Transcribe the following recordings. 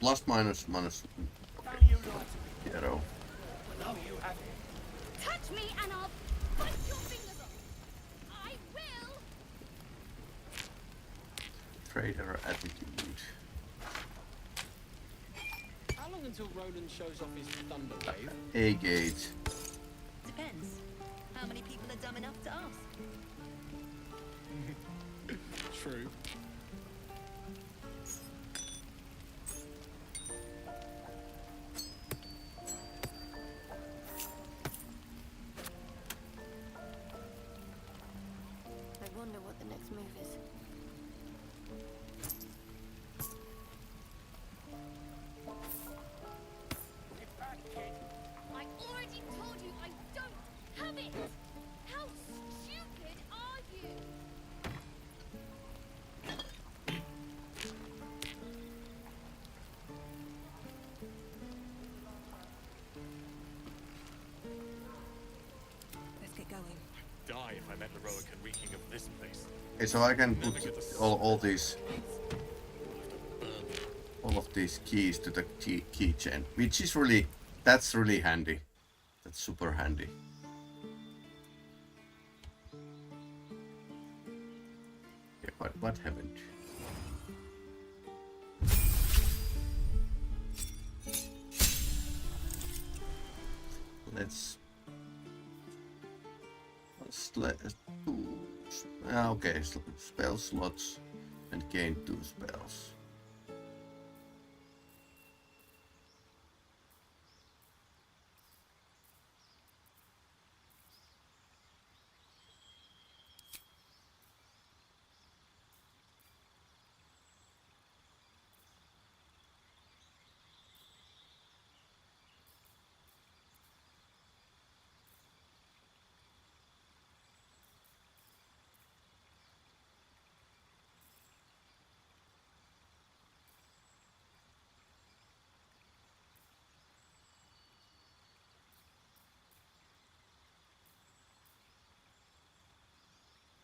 plus minus minus. Hero. Touch me and I'll bite your fingers off. I will. Trader attitude. How long until Roland shows off his thunder wave? A gate. Depends. How many people are dumb enough to ask? True. I wonder what the next move is. I already told you I don't have it. How stupid are you? Let's get going. Die if I met heroic and reeking of this place. Okay, so I can put all these, all of these keys to the keychain, which is really, that's really handy. That's super handy. Okay, what happened? Let's okay, spell slots and gain 2 spells.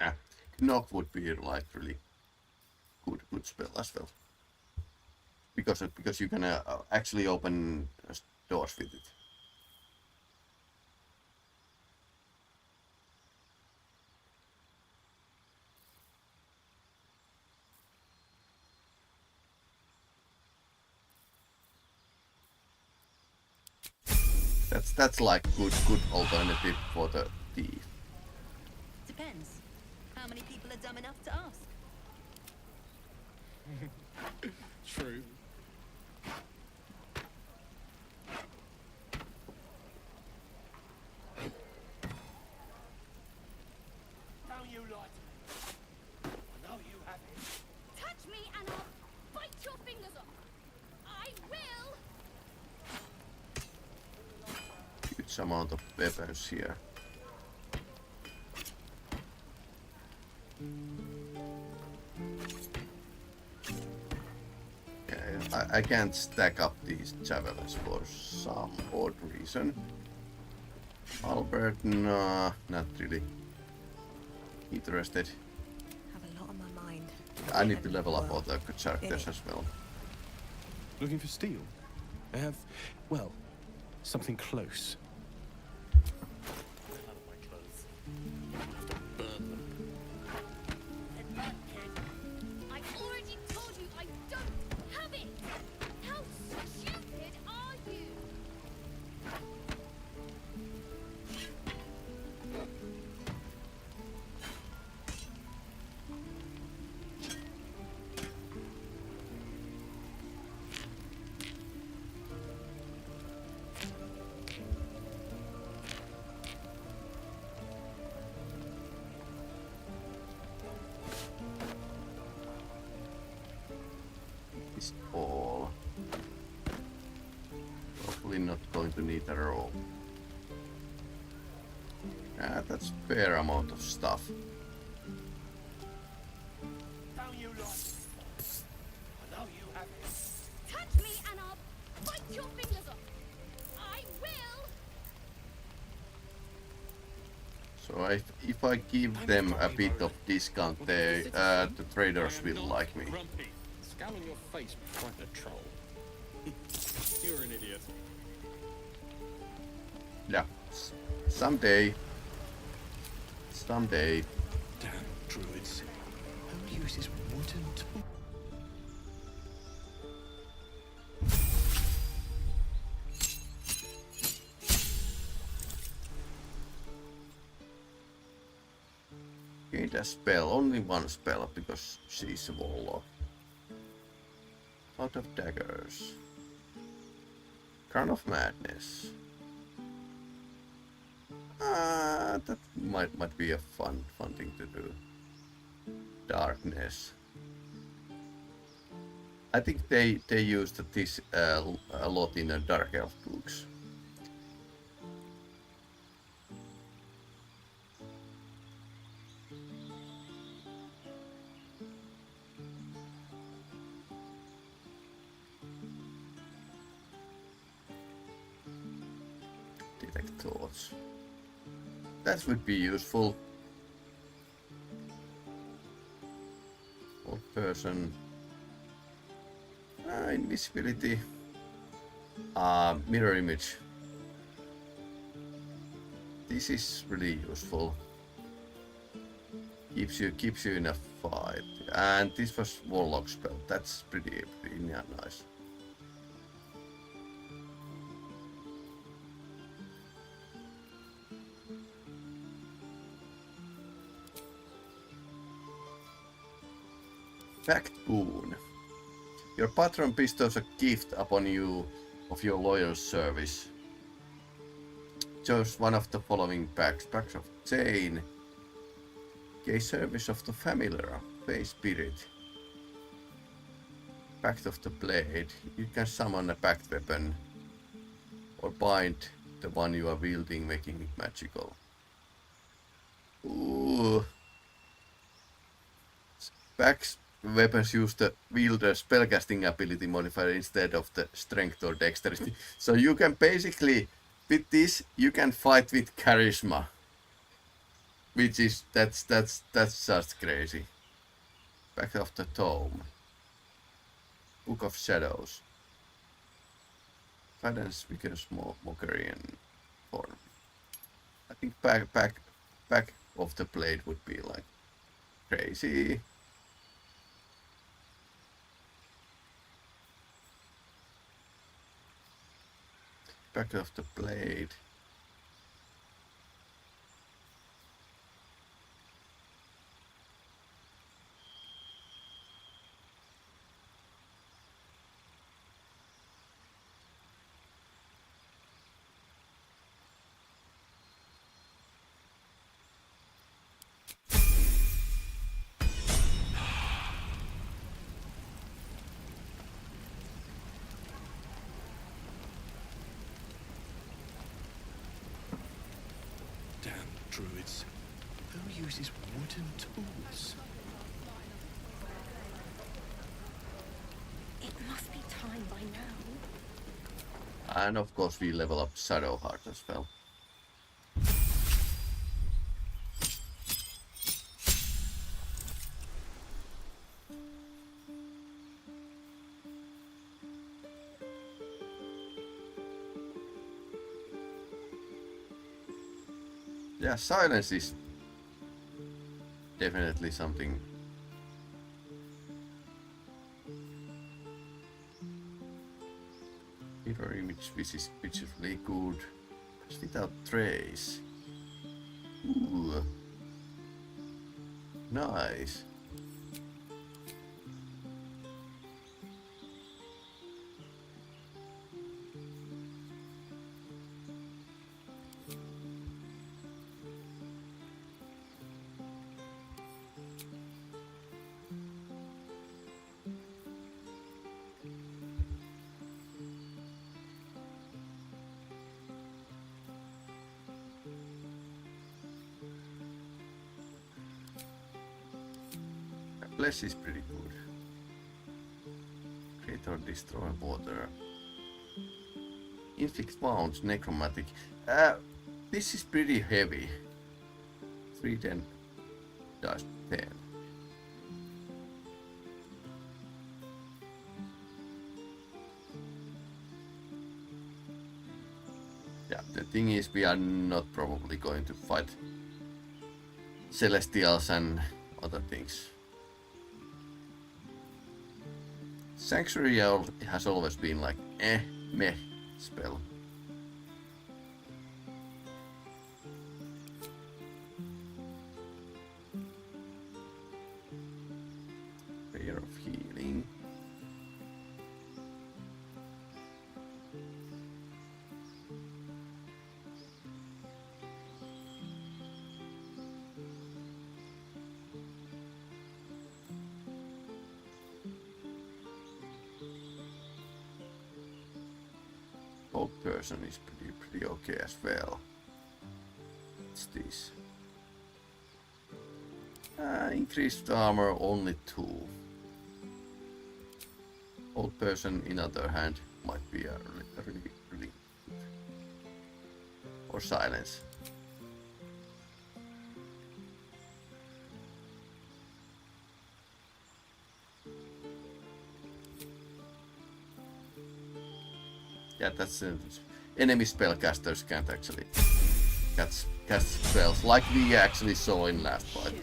Yeah, knock would be like really good spell as well, because you can actually open doors with it. That's like good alternative for the thief. Depends. How many people are dumb enough to ask? True. Now you lie to me. I know you have it. Touch me and I'll bite your fingers off. I will. Huge amount of weapons here. Yeah, I can't stack up these javelins for some odd reason. Albert, nah, not really interested. Have a lot on my mind. I need to level up all the characters as well. Looking for steel? I have, well, something close. Out of my clothes. I have to burn them. I already told you I don't have it. How stupid are you? Is all. Probably not going to need a roll. Yeah, that's fair amount of stuff. Now you lie. I know you have it. Touch me and I'll bite your fingers off. I will. So if I give them a bit of discount, the traders will like me. Grumpy. Scowl on your face, quite a troll. You're an idiot. Yeah. Someday. Someday. Damn druids. Who uses wooden tools? Gained a spell, only one spell because she's a warlock. Out of daggers. Crown of Madness. That might be a fun thing to do. Darkness. I think they used this a lot in the Dark Elf books. Detect thoughts. That would be useful. Old person. Invisibility. Mirror image. This is really useful. Keeps you in a fight. And this was warlock spell. That's pretty nice. Fact boon. Your patron bestows a gift upon you of your loyal service. Choose one of the following packs. Packs of Chain. Gay Service of the Familiar. Fey Spirit. Pact of the Blade. You can summon a pact weapon. Or bind the one you are wielding, making it magical. Ooh. Pacts weapons use the wielder's spellcasting ability modifier instead of the strength or dexterity. So you can basically, with this, you can fight with charisma, which is that's just crazy. Back of the Tome, Book of Shadows, Guidance Vickers Mockery and form. I think back of the Blade would be like crazy. Back of the Blade. Damn druids. Who uses wooden tools? It must be time by now. And of course we level up Shadowheart as well. Yeah, silence is definitely something. Mirror image, which is really good. It's without trace. Ooh. Nice. Bless is pretty good. Create or destroy water. Inflict wounds, necromantic. This is pretty heavy. 310 does 10. The thing is, we are not probably going to fight Celestials and other things. Sanctuary has always been like meh spell. Prayer of healing. Old person is pretty okay as well. What's this? Increased armor only 2. Old person, in other hand, might be a really good. Or silence. Yeah, that's enemy spellcasters can't actually cast spells like we actually saw in last fight.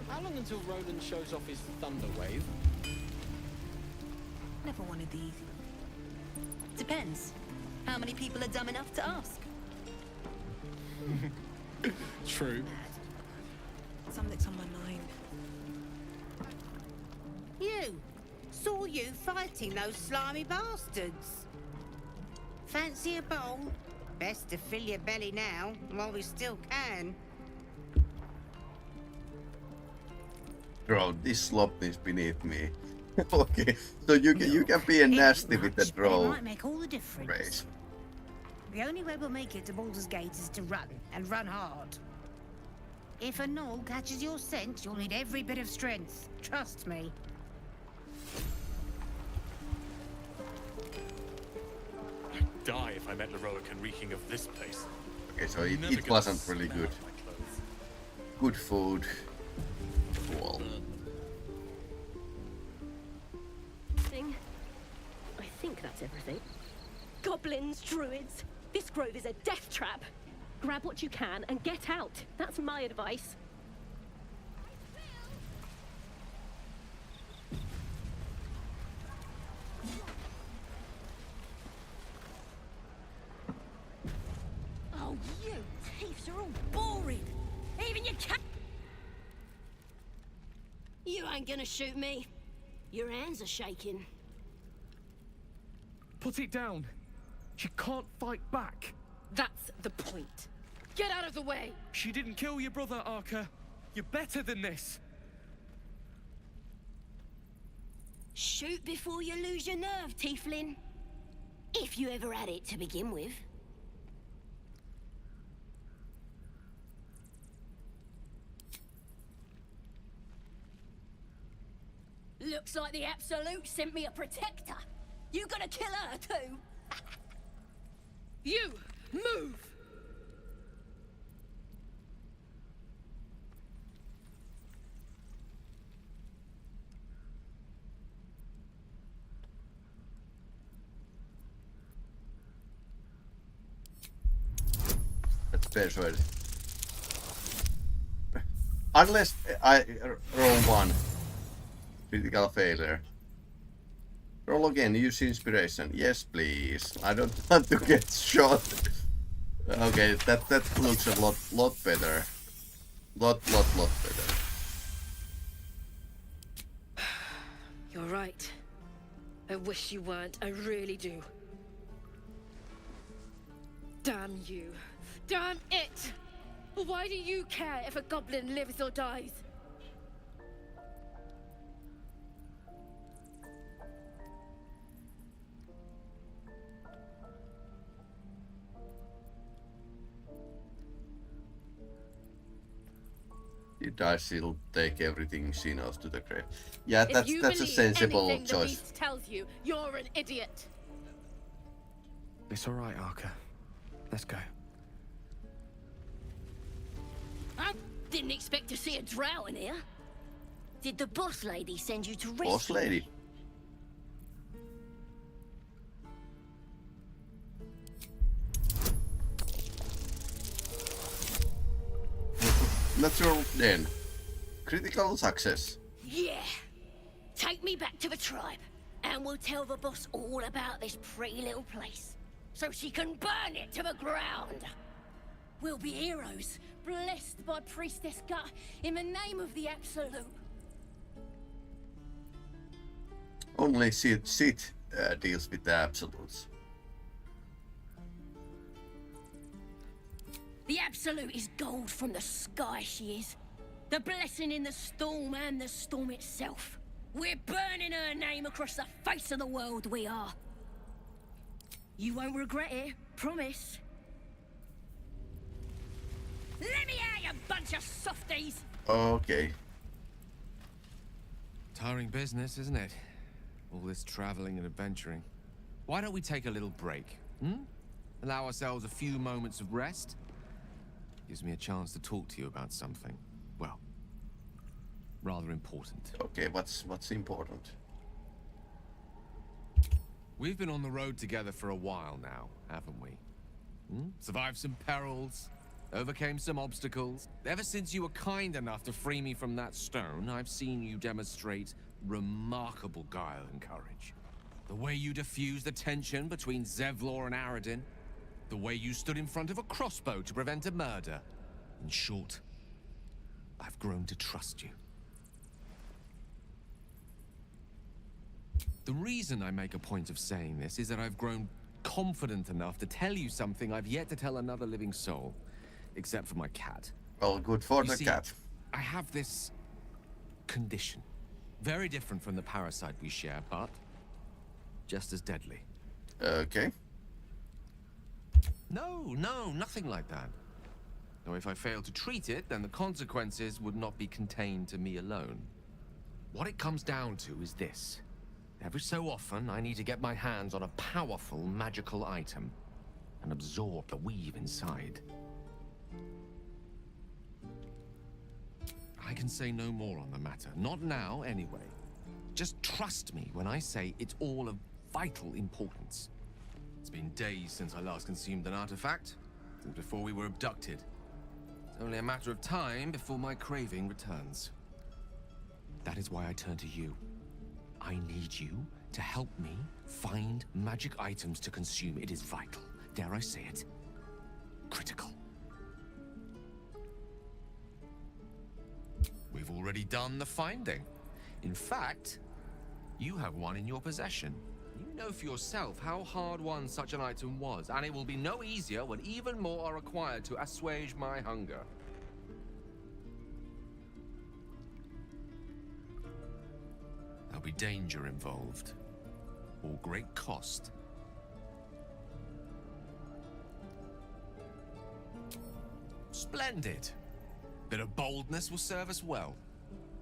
How long until Roland shows off his thunder wave? Never wanted the easy. Depends. How many people are dumb enough to ask? True. Something's on my mind. You! Saw you fighting those slimy bastards. Fancy a bowl? Best to fill your belly now, while we still can. Bro, this slop is beneath me. Okay, so you can be a nasty with the It draw might make all the difference. race. The only way we'll make it to Baldur's Gate is to run, and run hard. If a gnoll catches your scent, you'll need every bit of strength. Trust me. I'd die if I met Leroican reeking of this place. Okay, so Never it gonna wasn't really smell good. my clothes. Good food. Cool. Thing. I think that's everything. Goblins, druids. This grove is a death trap. Grab what you can and get out. That's my advice. Oh, you thieves are all boring. Even your cat. You ain't gonna shoot me. Your hands are shaking. Put it down. She can't fight back. That's the point. Get out of the way! She didn't kill your brother, Arca. You're better than this. Shoot before you lose your nerve, Tiefling. If you ever had it to begin with. Looks like the Absolute sent me a protector. You gonna kill her too? You! Move! Let's persuade. Unless I roll 1. Critical failure. Roll again, use inspiration. Yes, please. I don't want to get shot. Okay, that looks a lot better. Lot better. You're right. I wish you weren't. I really do. Damn you. Damn it! Why do you care if a goblin lives or dies? He dies, he'll take everything she knows to the grave. Yeah, If you that's a believe sensible anything the choice. beast tells you, you're an idiot. It's all right, Arca. Let's go. I didn't expect to see a drow in here. Did the boss lady send you to rescue Boss lady. me? Natural den. Critical success. Yeah. Take me back to the tribe, and we'll tell the boss all about this pretty little place, so she can burn it to the ground. We'll be heroes, blessed by Priestess Gut, in the name of the Absolute. Only Sid deals with the absolutes. The Absolute is gold from the sky, she is. The blessing in the storm and the storm itself. We're burning her name across the face of the world, we are. You won't regret it, promise. Let me out, you bunch of softies! Okay. Tiring business, isn't it? All this traveling and adventuring. Why don't we take a little break, hmm? Allow ourselves a few moments of rest? Gives me a chance to talk to you about something, well, rather important. Okay, what's important? We've been on the road together for a while now, haven't we? Survived some perils, overcame some obstacles. Ever since you were kind enough to free me from that stone, I've seen you demonstrate remarkable guile and courage. The way you diffused the tension between Zevlor and Aradin. The way you stood in front of a crossbow to prevent a murder. In short, I've grown to trust you. The reason I make a point of saying this is that I've grown confident enough to tell you something I've yet to tell another living soul. Except for my cat. Well, good for You the see, cat. I have this condition. Very different from the parasite we share, but just as deadly. Okay. No, nothing like that. Now, if I fail to treat it, then the consequences would not be contained to me alone. What it comes down to is this. Every so often, I need to get my hands on a powerful magical item and absorb the weave inside. I can say no more on the matter. Not now, anyway. Just trust me when I say it's all of vital importance. It's been days since I last consumed an artifact, since before we were abducted. It's only a matter of time before my craving returns. That is why I turn to you. I need you to help me find magic items to consume. It is vital. Dare I say it? Critical. We've already done the finding. In fact, you have one in your possession. You know for yourself how hard-won such an item was, and it will be no easier when even more are required to assuage my hunger. There'll be danger involved, or great cost. Splendid. Bit of boldness will serve us well.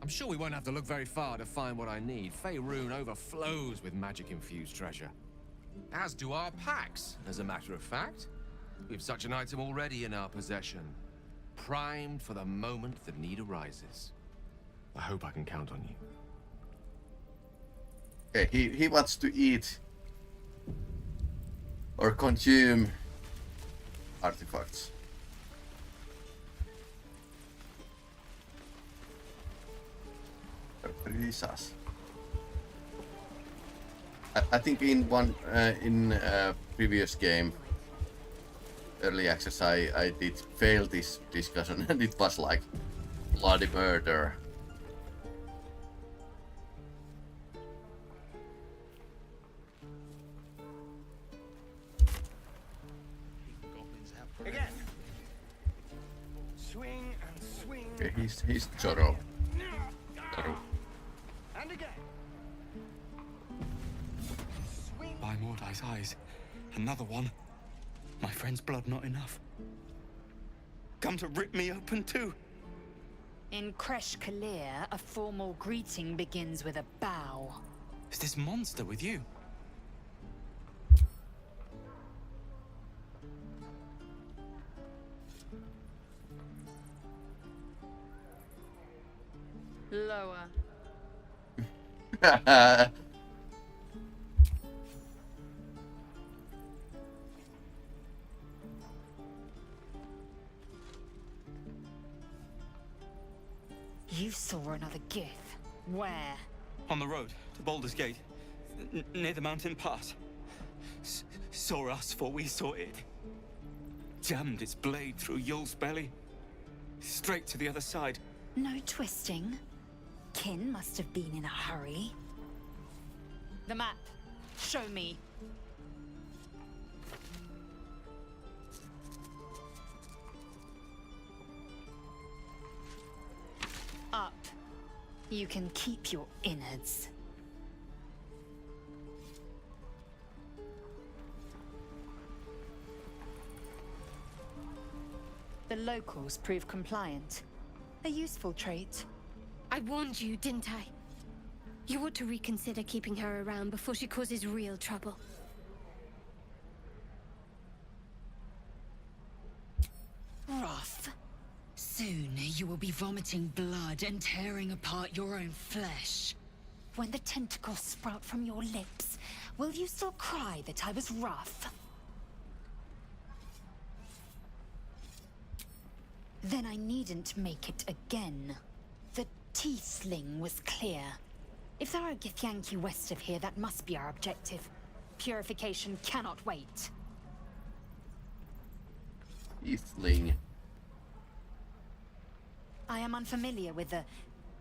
I'm sure we won't have to look very far to find what I need. Faerun overflows with magic-infused treasure. As do our packs, as a matter of fact. We have such an item already in our possession. Primed for the moment the need arises. I hope I can count on you. Okay, he wants to eat or consume artifacts. Pretty sus. I think in one previous game, early access, I did fail this discussion, and it was like bloody murder. Again. Swing and swing. Okay, he's Zoro. And again. Swing. By Mordai's eyes, another one. My friend's blood not enough. Come to rip me open too. In Kresh Kalir, a formal greeting begins with a bow. Is this monster with you? Lower. You saw another gith. Where? On the road to Baldur's Gate, near the mountain pass. Saw us before we saw it. Jammed its blade through Yul's belly. Straight to the other side. No twisting. Kin must have been in a hurry. The map. Show me. Up. You can keep your innards. The locals prove compliant. A useful trait. I warned you, didn't I? You ought to reconsider keeping her around before she causes real trouble. Roth. Soon you will be vomiting blood and tearing apart your own flesh. When the tentacles sprout from your lips, will you still cry that I was rough? Then I needn't make it again. The Tiefling was clear. If there are Githyanki west of here, that must be our objective. Purification cannot wait. Tiefling. I am unfamiliar with the...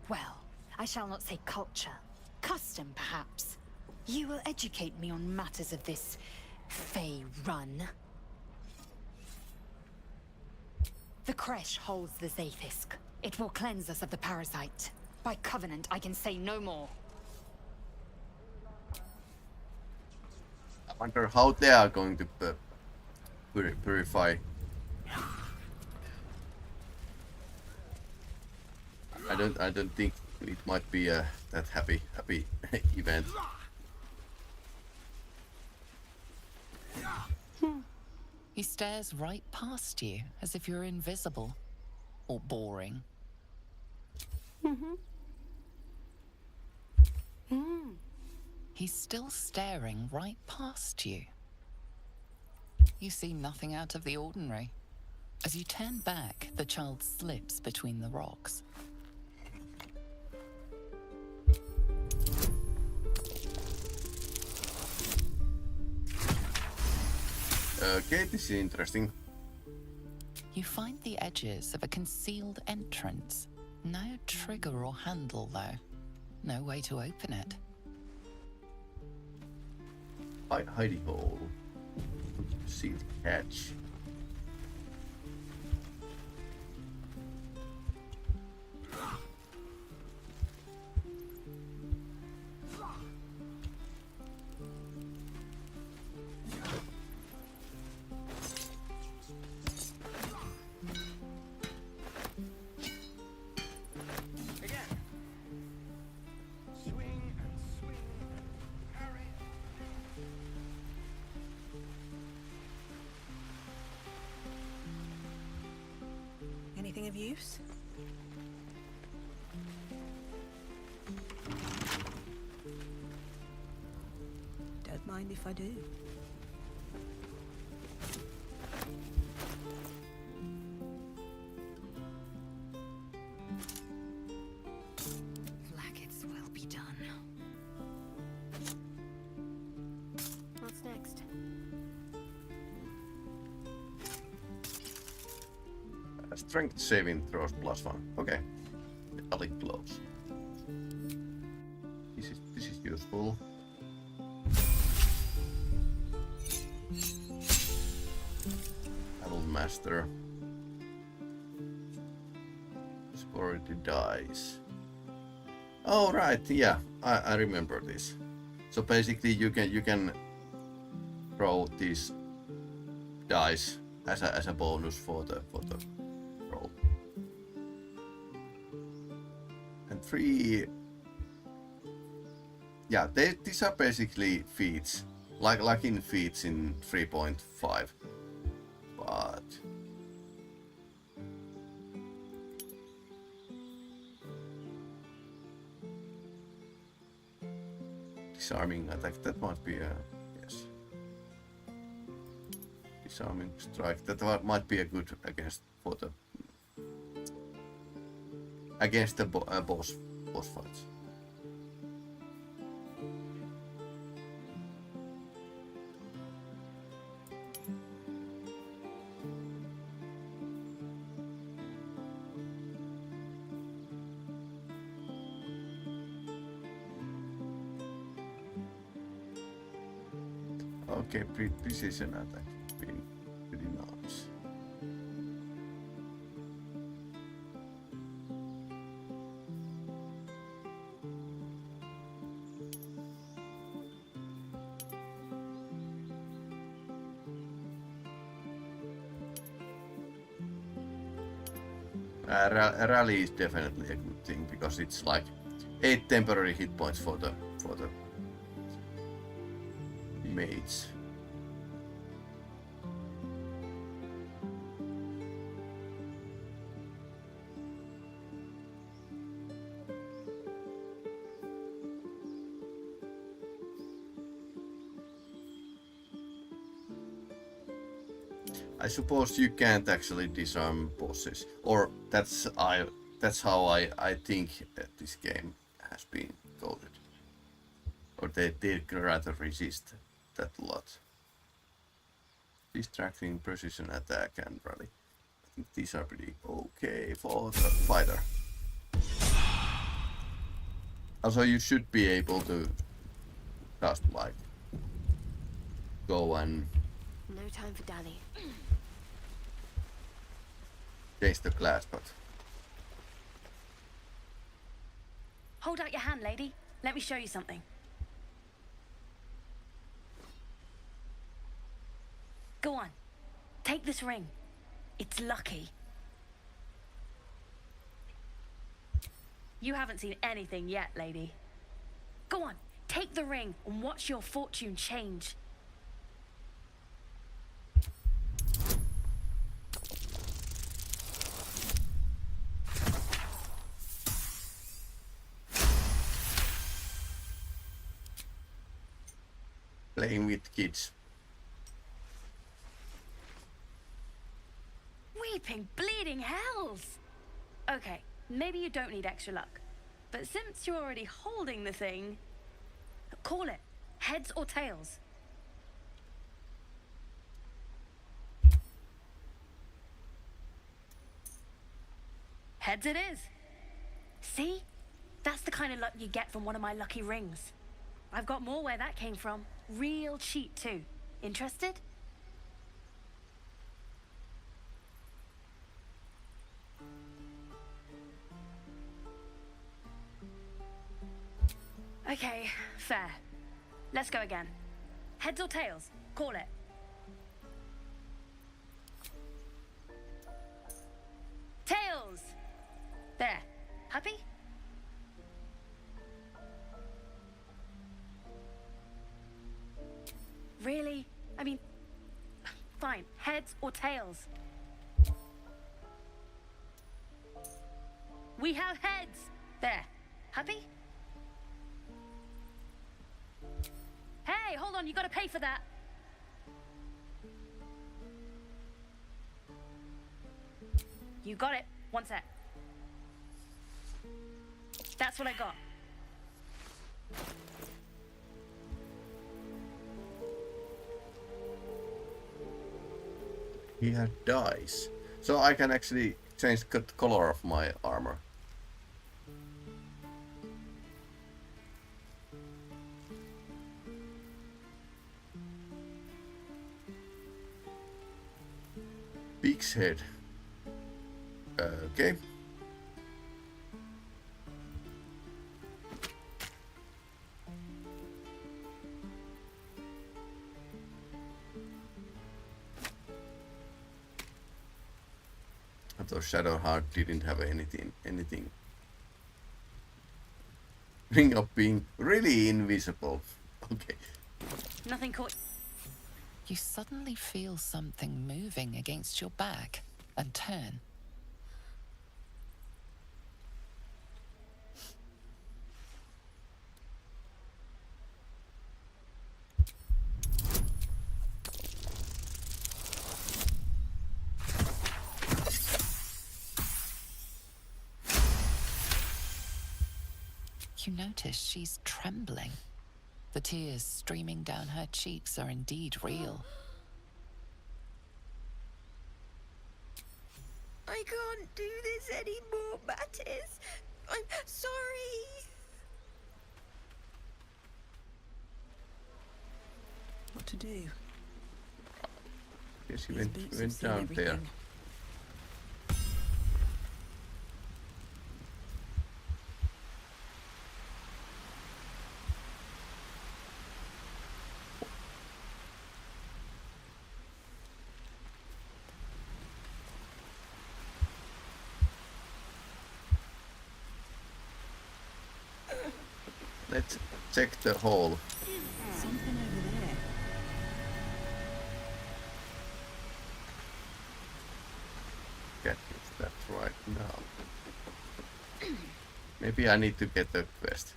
well, I shall not say culture. Custom, perhaps. You will educate me on matters of this... Fey run. The Kresh holds the Zaithisk. It will cleanse us of the parasite. By covenant, I can say no more. I wonder how they are going to purify. I don't think it might be a that happy event. He stares right past you, as if you're invisible. Or boring. He's still staring right past you. You see nothing out of the ordinary. As you turn back, the child slips between the rocks. Okay, this is interesting. You find the edges of a concealed entrance. No trigger or handle, though. No way to open it. Hidey hole. Sealed hatch. Anything of use? Don't mind if I do. Blackets will be done. What's next? Strength saving throws +1. Okay. Metallic gloves. This is useful. Battle Master. Security dice. Oh right, yeah, I remember this. So basically, you can throw these dice as a bonus for the roll. And 3. Yeah, these are basically feats, like in feats in 3.5, but disarming attack, that might be a yes. Disarming strike, that might be a good against for the against the boss fights. Okay, precision attack being pretty nice. Rally is definitely a good thing because it's like 8 temporary hit points for the mates. I suppose you can't actually disarm bosses, or that's how I think that this game has been coded, or they did rather resist that a lot. Distracting, precision attack, and rally. I think these are pretty okay for the fighter. Also, you should be able to just like go and No time for dally. chase the glass, but Hold out your hand, lady. Let me show you something. Go on. Take this ring. It's lucky. You haven't seen anything yet, lady. Go on. Take the ring and watch your fortune change. playing with kids. Weeping, bleeding hells! Okay, maybe you don't need extra luck. But since you're already holding the thing, call it heads or tails. Heads it is. See? That's the kind of luck you get from one of my lucky rings. I've got more where that came from. Real cheap too. Interested? Okay, fair. Let's go again. Heads or tails? Call it. Tails! There. Happy? Really? I mean, fine. Heads or tails? We have heads! There. Happy? Hey, hold on, you gotta pay for that. You got it. One sec. That's what I got. He had dice. So I can actually change the color of my armor. Pig's head. Okay. I thought Shadowheart didn't have anything. Ring of being really invisible. Okay. Nothing caught. You suddenly feel something moving against your back and turn. You notice she's trembling. The tears streaming down her cheeks are indeed real. I can't do this anymore, Mattis. I'm sorry. What to do? Guess he These went boots have seen down there. everything. Let's check the hole. Something over there. Get that right now. Maybe I need to get the quest.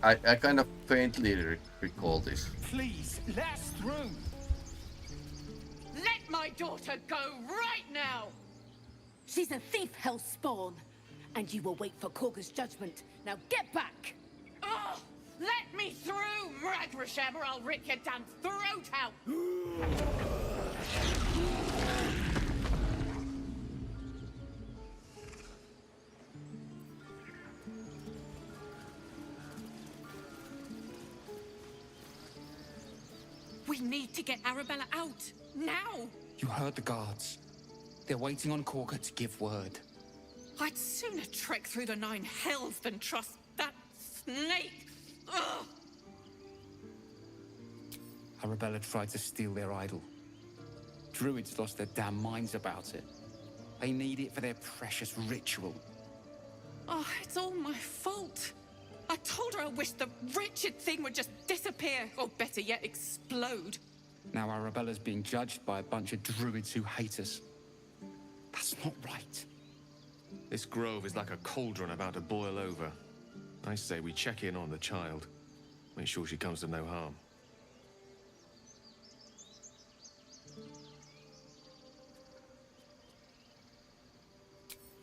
I kind of faintly recall this. Please, let us through. Let my daughter go right now! She's a thief, hellspawn, and you will wait for Korga's judgment. Now get back! Oh, let me through, Ragrasham, or I'll rip your damn throat out! We need to get Arabella out, now! You heard the guards. They're waiting on Korga to give word. I'd sooner trek through the 9 hells than trust that snake! Ugh! Arabella tried to steal their idol. Druids lost their damn minds about it. They need it for their precious ritual. Oh, it's all my fault. I told her I wished the wretched thing would just disappear, or better yet, explode. Now Arabella's being judged by a bunch of druids who hate us. That's not right. This grove is like a cauldron about to boil over. I say we check in on the child. Make sure she comes to no harm.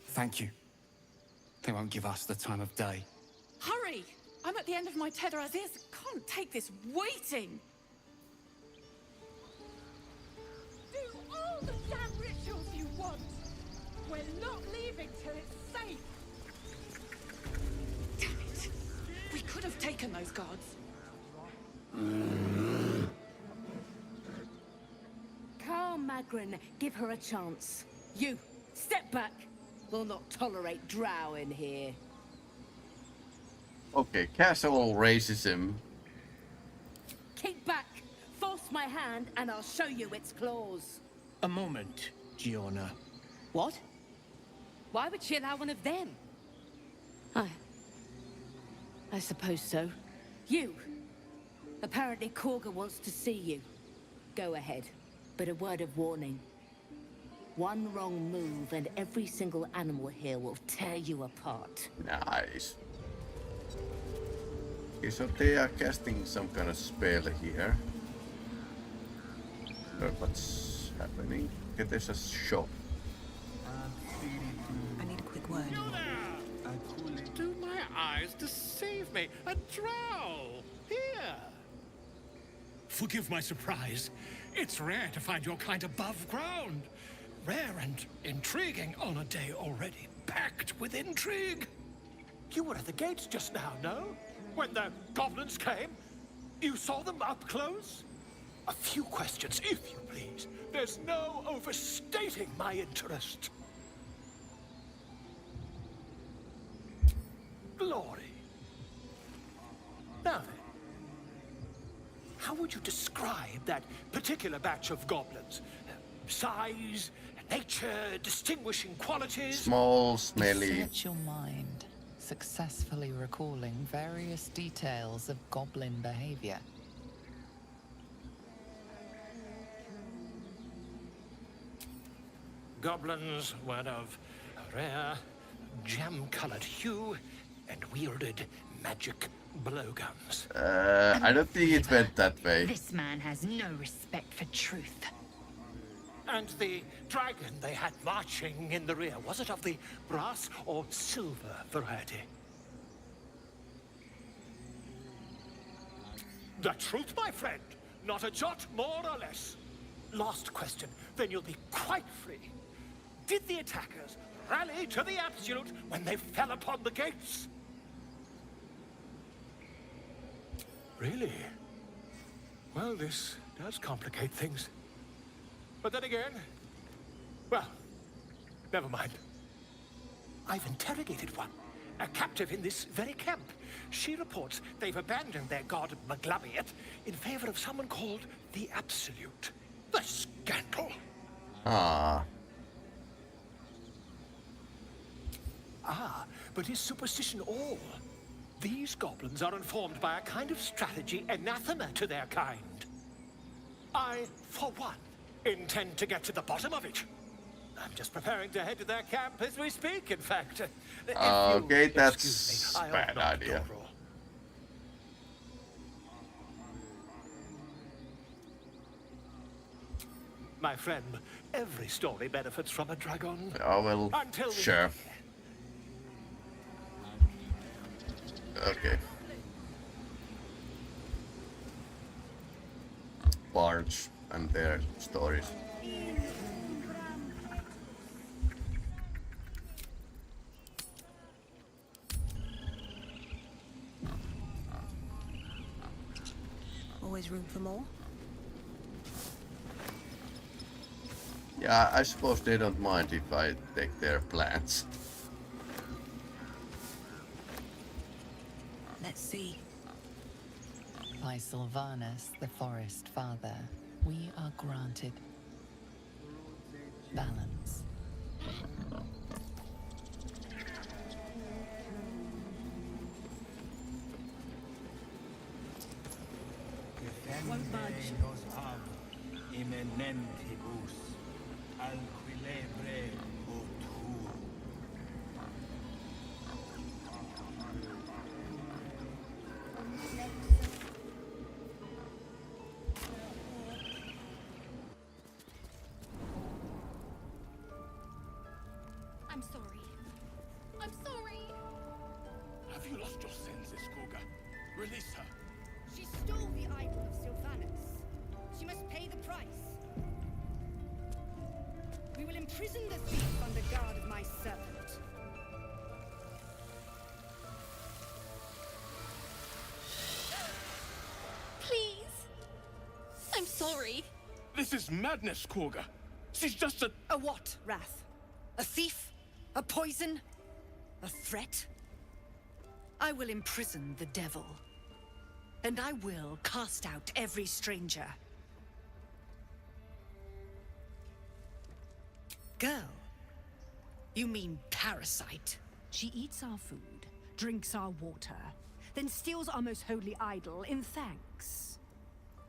Thank you. They won't give us the time of day. Hurry! I'm at the end of my tether as is. Can't take this waiting. Do all the damn rituals you want. We're not leaving till it's safe. Damn it. We could have taken those guards. Calm, Magrin. Give her a chance. You, step back. We'll not tolerate drow in here. Okay, casual racism. Keep back. Force my hand and I'll show you its claws. A moment, Giona. What? Why would she allow one of them? I suppose so. You. Apparently Korga wants to see you. Go ahead. But a word of warning. One wrong move and every single animal here will tear you apart. Nice. Okay, so they are casting some kind of spell here. What's happening? Okay, there's a shop. I need a quick word. Do my eyes deceive me? A drow! Here! Forgive my surprise. It's rare to find your kind above ground. Rare and intriguing on a day already packed with intrigue. You were at the gates just now, no? When the goblins came? You saw them up close? A few questions, if you please. There's no overstating my interest. Glory. Now then, how would you describe that particular batch of goblins? Size, nature, distinguishing qualities? Small, smelly. Search your mind, successfully recalling various details of goblin behavior. Goblins were of rare, jam-colored hue and wielded magic blowguns. I don't think it went that way. This man has no respect for truth. And the dragon they had marching in the rear, was it of the brass or silver variety? The truth, my friend. Not a jot more or less. Last question, then you'll be quite free. Did the attackers rally to the absolute when they fell upon the gates? Really? Well, this does complicate things. But then again, well, never mind. I've interrogated one, a captive in this very camp. She reports they've abandoned their god Maglabiet in favor of someone called the Absolute. The scandal! Ah. Ah, but is superstition all? These goblins are informed by a kind of strategy anathema to their kind. I, for one, intend to get to the bottom of it. I'm just preparing to head to their camp as we speak, in fact. Okay, that's a bad idea. My friend, every story benefits from a dragon. Oh, well, Until sure. Okay. Bards and their stories. Always room for more? Yeah, I suppose they don't mind if I take their plants. Let's see. By Sylvanus, the Forest Father, we are granted balance. Won't budge. I'm sorry. I'm sorry. Have you lost your senses, Koga? Release her. She stole the idol of Sylvanus. She must pay the price. We will imprison the thief under guard of my servant. Please. I'm sorry. This is madness, Koga. She's just a... A what, Wrath? A thief? A poison? A threat? I will imprison the devil. And I will cast out every stranger. Girl? You mean parasite? She eats our food, drinks our water, then steals our most holy idol in thanks.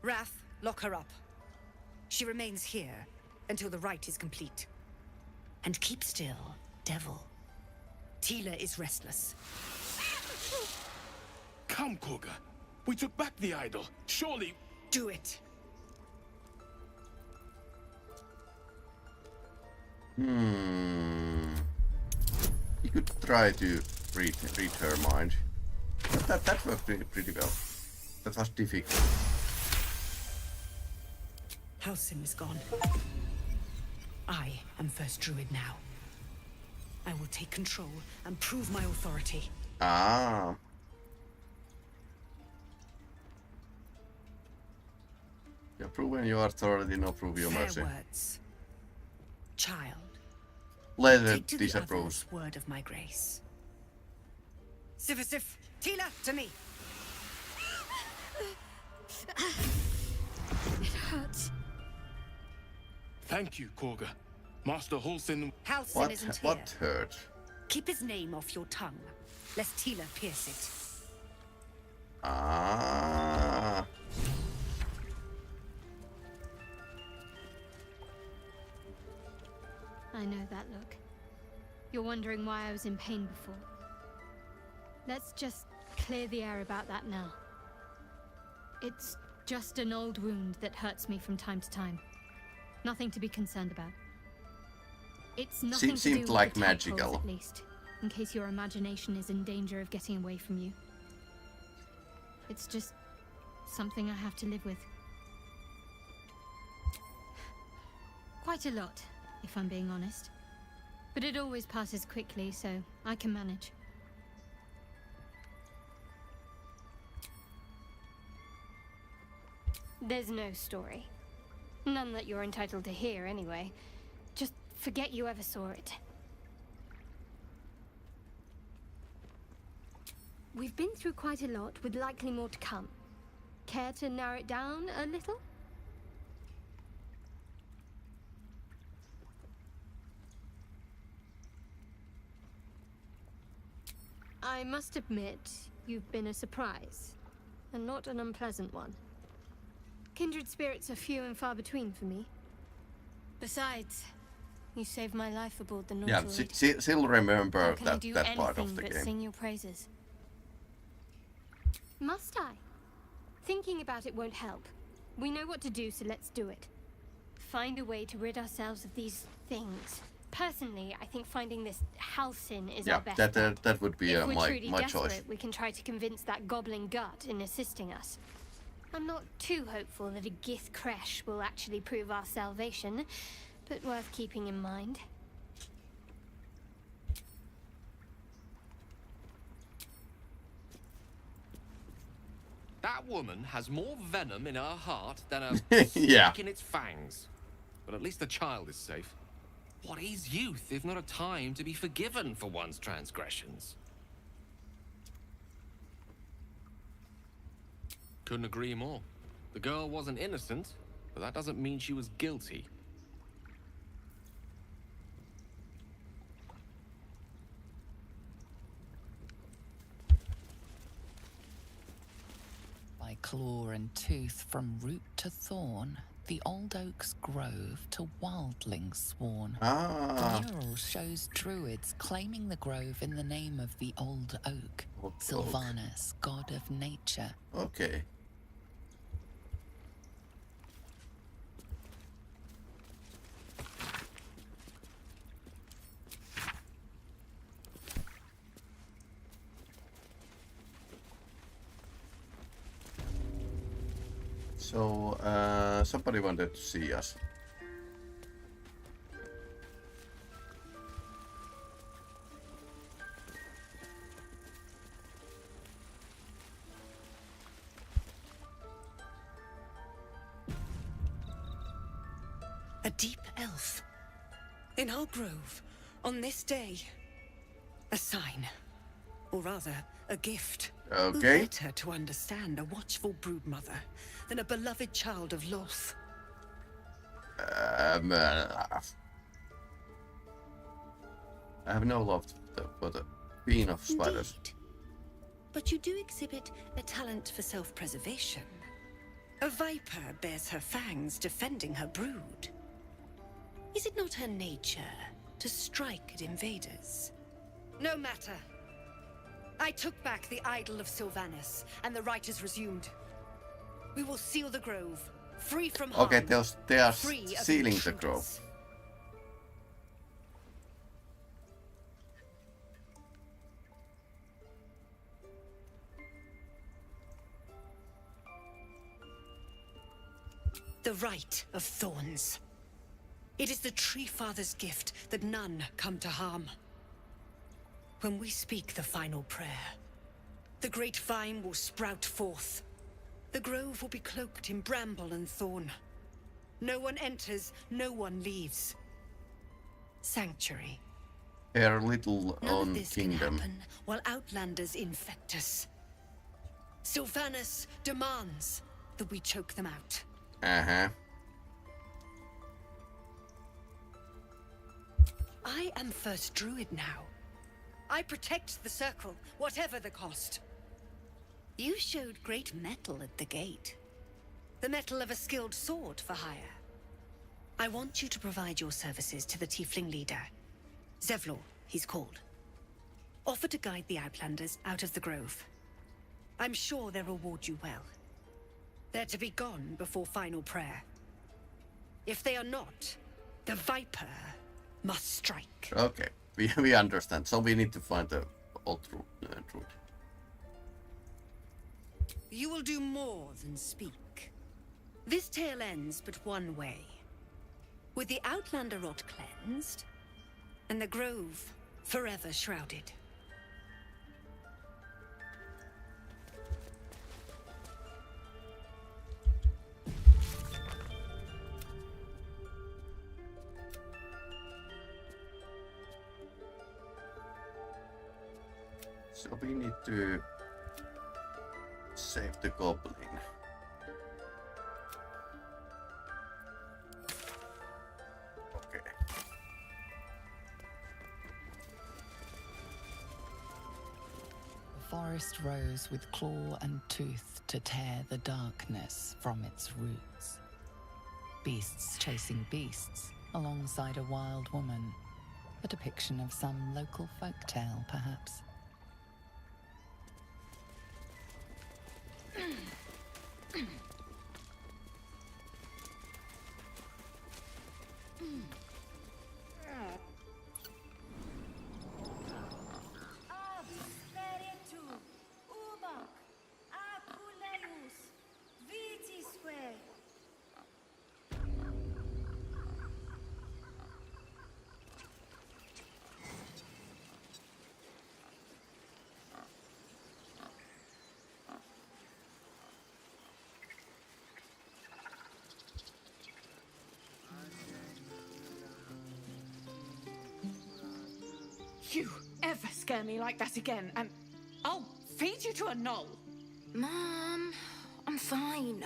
Wrath, lock her up. She remains here until the rite is complete. And keep still, devil. Tila is restless. Come, Koga. We took back the idol. Surely... Do it. You could try to read her mind. But that worked pretty well. That was difficult. Halsin is gone. I am first druid now. I will take control and prove my authority. Ah. You're proving your authority, no prove your Fair mercy. words. Child, Later take to the disapproves. others word of my grace. Sifisif, Tila, to me. It hurts. Thank you, Koga. Master Halsin... Halsin isn't here. What hurt? Keep his name off your tongue, lest Tila pierce it. Ah. I know that look. You're wondering why I was in pain before. Let's just clear the air about that now. It's just an old wound that hurts me from time to time. Nothing to be concerned about. It's nothing to do Seemed with like the tadpoles, magical. at least, in case your imagination is in danger of getting away from you. It's just something I have to live with. Quite a lot, if I'm being honest. But it always passes quickly, so I can manage. There's no story. None that you're entitled to hear, anyway. Just forget you ever saw it. We've been through quite a lot, with likely more to come. Care to narrow it down a little? I must admit, you've been a surprise, and not an unpleasant one. Kindred spirits are few and far between for me. Besides, you saved my life aboard the Yeah, Nautilus. still remember How can I that, do that part of anything the but game. sing your praises? Must I? Thinking about it won't help. We know what to do, so let's do it. Find a way to rid ourselves of these things. Personally, I think finding this Halcyon is our best bet. that would be If we're my truly my desperate, choice. we can try to convince that goblin gut in assisting us. I'm not too hopeful that a Gith Kresh will actually prove our salvation, but worth keeping in mind. That woman has more venom in her heart than a Yeah. snake in its fangs. But at least the child is safe. What is youth if not a time to be forgiven for one's transgressions? Couldn't agree more. The girl wasn't innocent, but that doesn't mean she was guilty. By claw and tooth from root to thorn, the old oak's grove to wildlings sworn. Ah. The mural shows druids claiming the grove in the name of the old oak, Old Sylvanus, god of nature. Okay. So, somebody wanted to see us. A deep elf. In our grove, on this day. A sign. Or rather, a gift. Who Okay. better to understand a watchful broodmother than a beloved child of Loth? I have no love for the queen of spiders. But you do exhibit a talent for self-preservation. A viper bears her fangs defending her brood. Is it not her nature to strike at invaders? No matter. I took back the idol of Sylvanus, and the rite is resumed. We will seal the grove, free from harm. Okay, they are free of sealing the intruders. grove. The rite of thorns. It is the Tree Father's gift that none come to harm. When we speak the final prayer, the great vine will sprout forth. The grove will be cloaked in bramble and thorn. No one enters, no one leaves. Sanctuary. Her little None of own this can kingdom. happen while outlanders infect us. Sylvanus demands that we choke them out. Uh-huh. I am first druid now. I protect the circle, whatever the cost. You showed great mettle at the gate. The mettle of a skilled sword for hire. I want you to provide your services to the tiefling leader. Zevlor, he's called. Offer to guide the outlanders out of the grove. I'm sure they'll reward you well. They're to be gone before final prayer. If they are not, the Viper must strike. Okay, we understand. So we need to find the old druid. You will do more than speak. This tale ends but one way. With the Outlander rot cleansed, and the grove forever shrouded. So we need to save the goblin. Okay. The forest rose with claw and tooth to tear the darkness from its roots. Beasts chasing beasts alongside a wild woman. A depiction of some local folktale, perhaps. You ever scare me like that again, and I'll feed you to a knoll. Mom, I'm fine.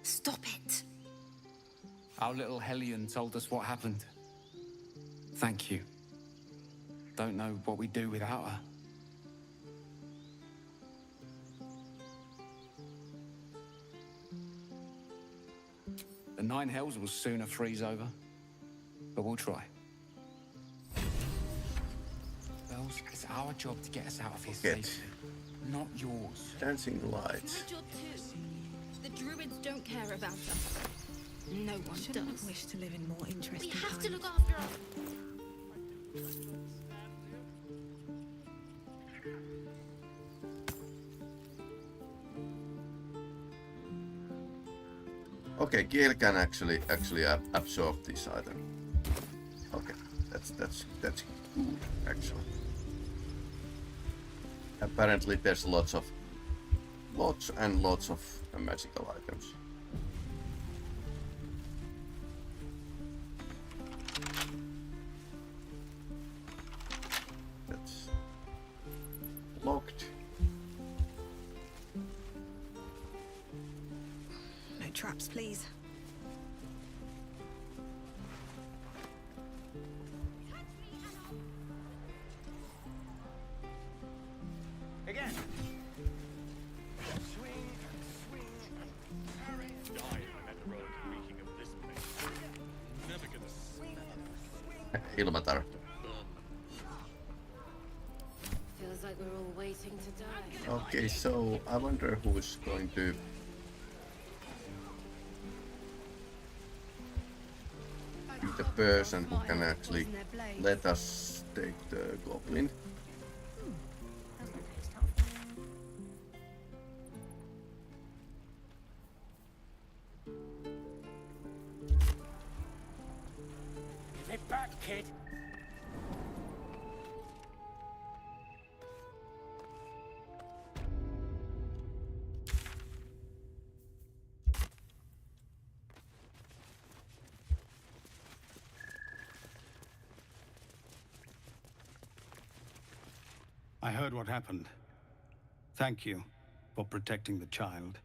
Stop it. Our little Hellion told us what happened. Thank you. Don't know what we'd do without her. The Nine Hells will sooner freeze over, but we'll try. Bells, it's our job to get us out of here safely, not yours. Dancing lights. My job too. The druids don't care about us. No one does. Wish to live in more interesting We have to times. look after us. Okay, Gale can actually absorb this item. Okay, that's good actually. Apparently, there's lots and lots of magical items. That's locked. No traps, please. Again. Ilmatar. Feels like we're all waiting to die. Okay, so I wonder who's going to be the person who can actually let us take the goblin. Get back, kid. I heard what happened. Thank you for protecting the child.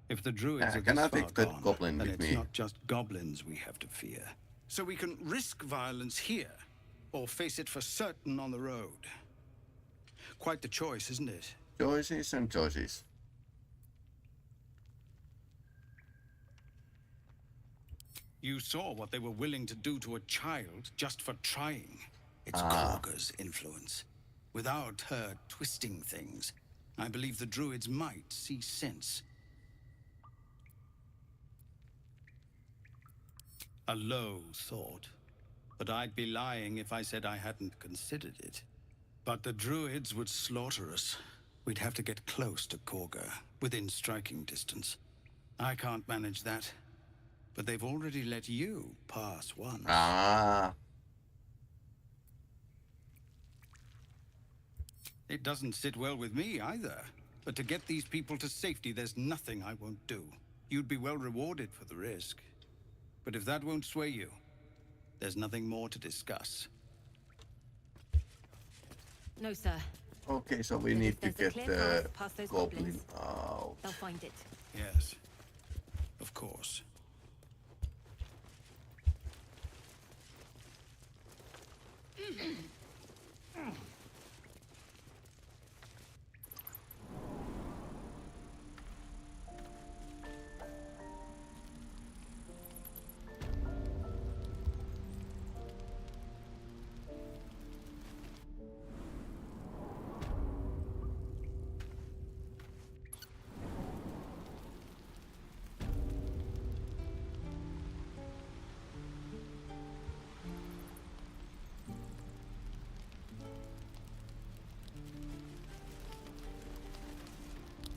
If the druids are can I this far take the gone, goblin then with it's me? not just goblins we have to fear. So we can risk violence here, or face it for certain on the road. Quite the choice, isn't it? Choices and choices. You saw what they were willing to do to a child just for trying. It's Ah. Korga's influence. Without her twisting things, I believe the druids might see sense. A low thought. But I'd be lying if I said I hadn't considered it. But the druids would slaughter us. We'd have to get close to Korga, within striking distance. I can't manage that. But they've already let you pass once. Ah. It doesn't sit well with me either. But to get these people to safety, there's nothing I won't do. You'd be well rewarded for the risk. But if that won't sway you, there's nothing more to discuss. No, sir. Okay, so we But need if to there's a get clear the path past those goblin goblins, out. they'll find it. Yes. Of course.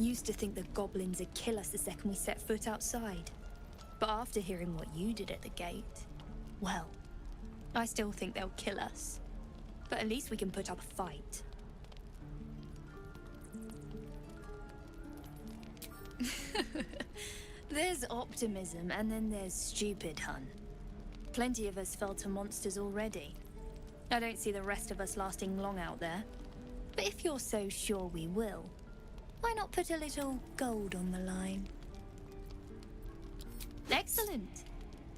Used to think the goblins would kill us the second we set foot outside. But after hearing what you did at the gate, well, I still think they'll kill us. But at least we can put up a fight. There's optimism, and then there's stupid, hun. Plenty of us fell to monsters already. I don't see the rest of us lasting long out there. But if you're so sure we will, why not put a little gold on the line? Excellent.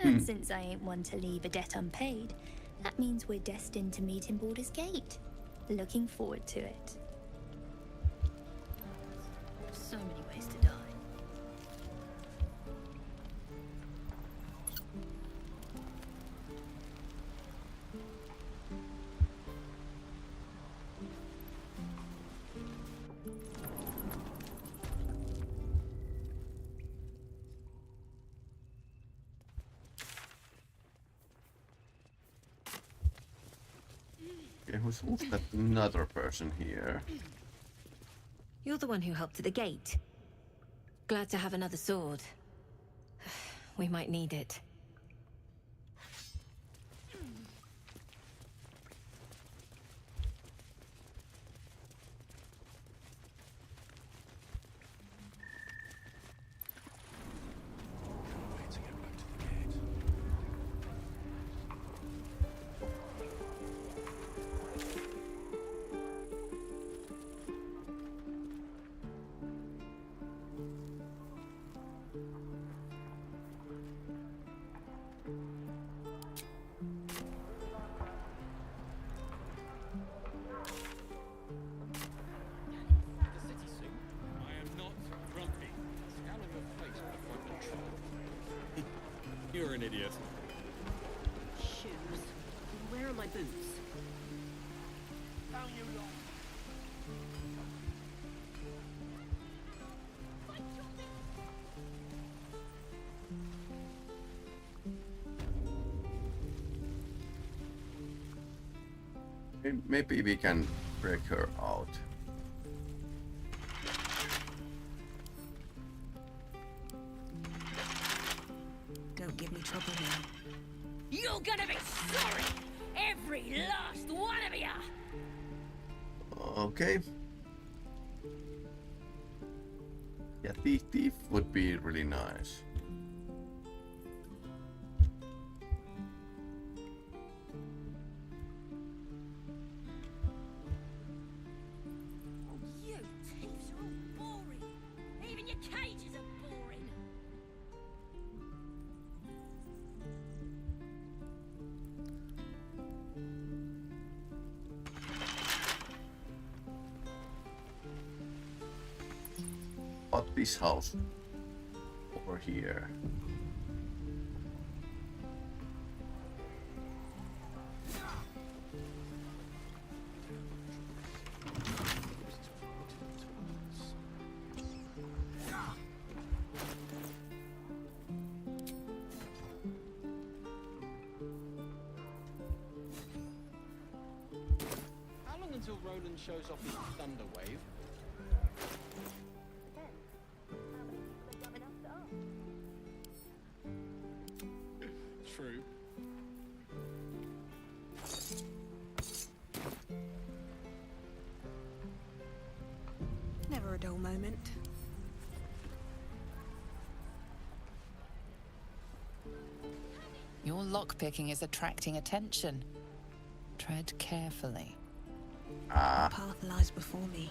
And since I ain't one to leave a debt unpaid, that means we're destined to meet in Baldur's Gate. Looking forward to it. So many ways to die. Okay, who's that another person here? You're the one who helped at the gate. Glad to have another sword. We might need it. You're an idiot. Shoes. Where are my boots? Down you lot. Maybe we can break her out. Don't give me trouble now. You're gonna be sorry! Every last one of you! Okay. Yeah, thief would be really nice. You thieves are all boring! Even your cages are boring! But this house over here. Roland shows off his thunder wave. True. Never a dull moment. Your lockpicking is attracting attention. Tread carefully. The path lies before me.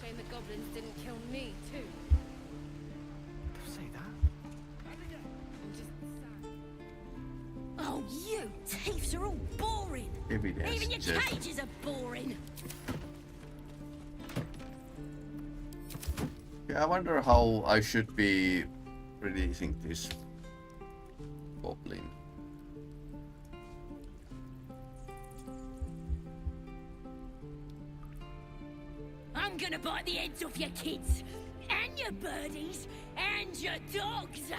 Shame the goblins didn't kill me, too. Don't say that. Oh, you thieves are all boring. Evidence. Even your Just cages are boring. yeah, I wonder how I should be releasing this goblin. I'm gonna bite the heads off your kids, and your birdies, and your dogs.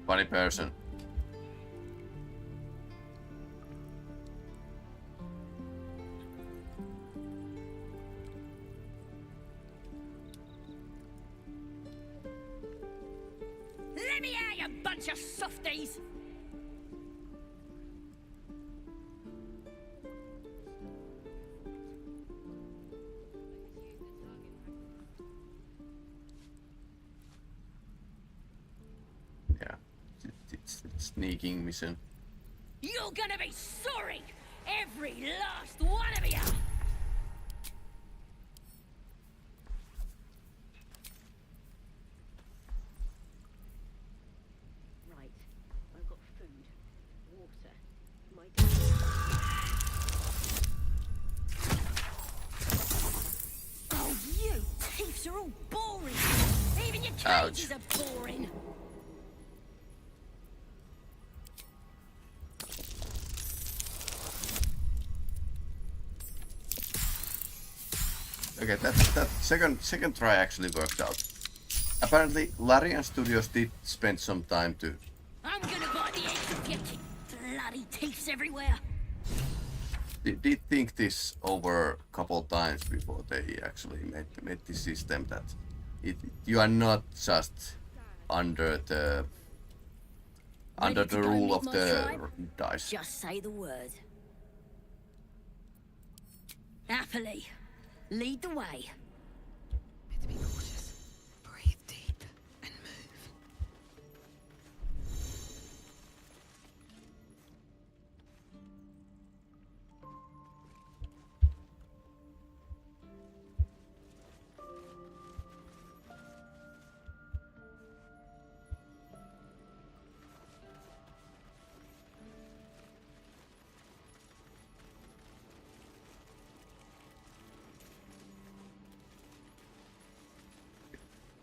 Funny person. Let me out, you bunch of softies! Yeah, it's sneaking mission. You're gonna be sorry! Every last one of you! Right, I've got food, water, my Oh, you thieves are all boring! Even your cages are boring! Okay, that second try actually worked out. Apparently, Larian Studios did spend some time to. I'm gonna bite the eggs off your bloody teeth everywhere! They did think this over a couple times before they actually made the system that you are not just under the rule of the dice. Just say the word. Happily. Lead the way. Better be cautious. Breathe deep and move.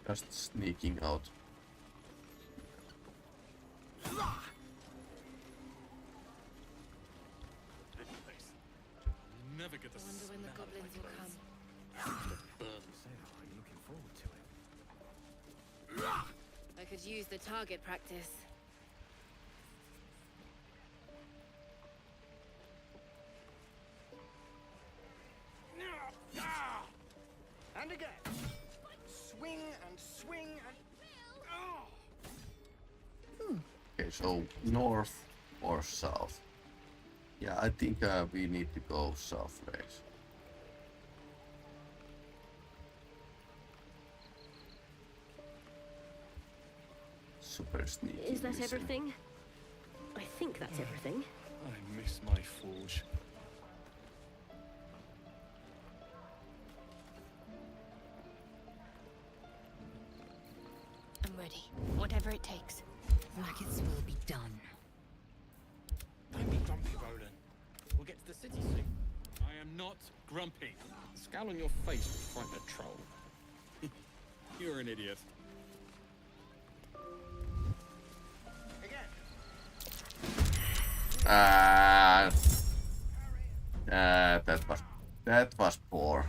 Just sneaking out. Never get the Wonder when the goblins will come. Are you looking forward to it? I could use the target practice. And again. Swing and swing and... Oh! Okay, so north or south? Yeah, I think we need to go south ways. Super sneaky. Is that mission. everything? I think that's everything. I miss my forge. I'm ready. Whatever it takes. Rackets will be done. Don't be grumpy, Roland. We'll get to the city soon. I am not grumpy. The scowl on your face will frighten a troll. You're an idiot. That was poor.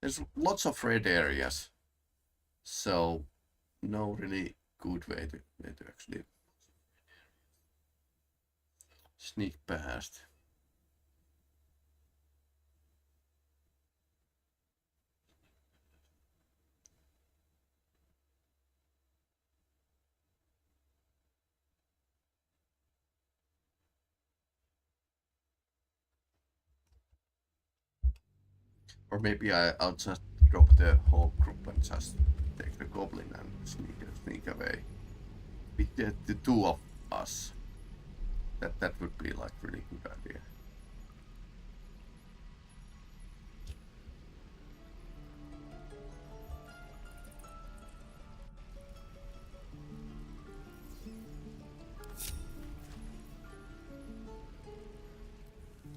There's lots of red areas, so no really good way to actually sneak past. Or maybe I'll just drop the whole group and just take the goblin and sneak away. With the two of us. That would be like really good idea.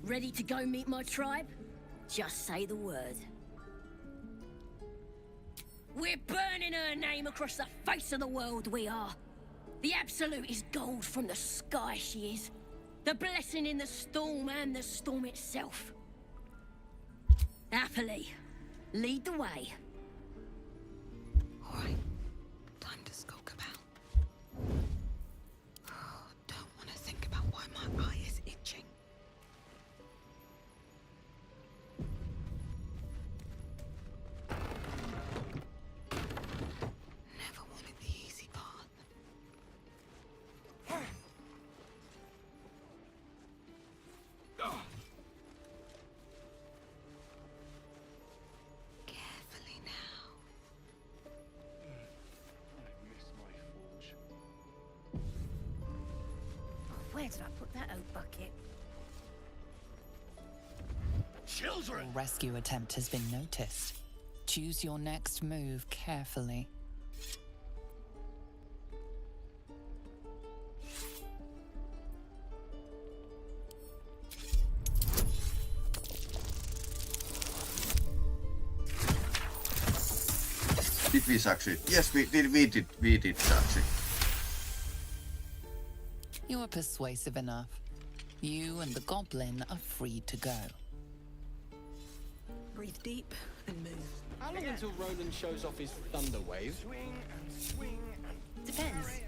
Ready to go meet my tribe? Just say the word. We're burning her name across the face of the world, we are. The absolute is gold from the sky, she is. The blessing in the storm and the storm itself. Happily, lead the way. All right, time to skulk about. Don't want to think about why my eye is itching. Never wanted the easy path. Carefully now. I miss my forge. Where did I put that old bucket? Your rescue attempt has been noticed. Choose your next move carefully. Did we succeed? Yes, we did succeed. You are persuasive enough. You and the goblin are free to go. Breathe deep and move. How long until Roland shows off his thunder wave? Swing and swing and Depends.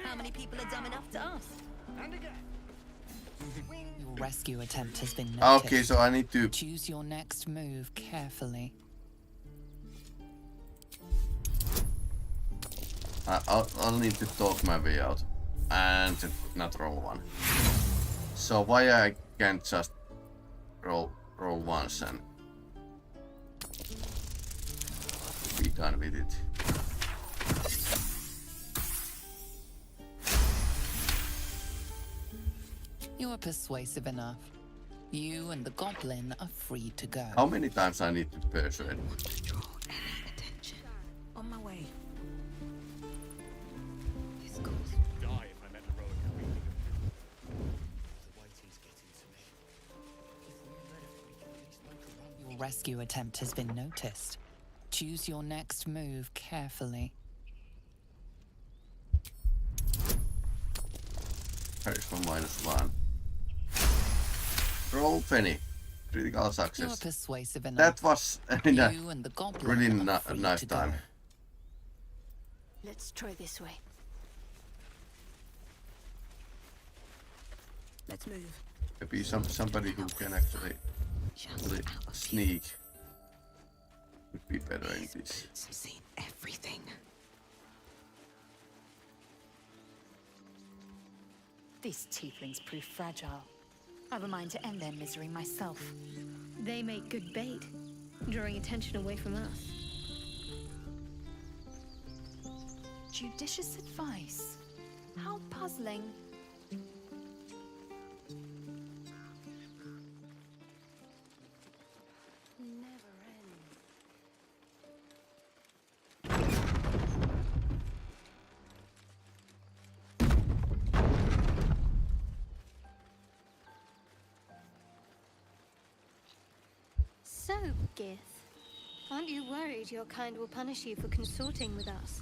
How many people are dumb enough to ask? and again. Swing. Your rescue attempt has been noticed. Okay, so I need to Choose your next move carefully. I'll need to talk my way out and not roll one. So why I can't just roll once and be done with it. You are persuasive enough. You and the goblin are free to go. How many times I need to persuade? Attention. On my way. This Die if I met the road coming. The waiting's getting to me. If we left, we could at least make a run. Your rescue attempt has been noticed. Choose your next move carefully. Charisma -1. Roll 20. Critical You are success. persuasive enough. That was You and the goblin really are free nice to go. time. Let's try this way. Let's move. Maybe somebody who can actually sneak would be better in this. Seen everything. These tieflings prove fragile. I've a mind to end their misery myself. They make good bait, drawing attention away from us. Judicious advice. How puzzling. Never ends. So, Gith, aren't you worried your kind will punish you for consorting with us?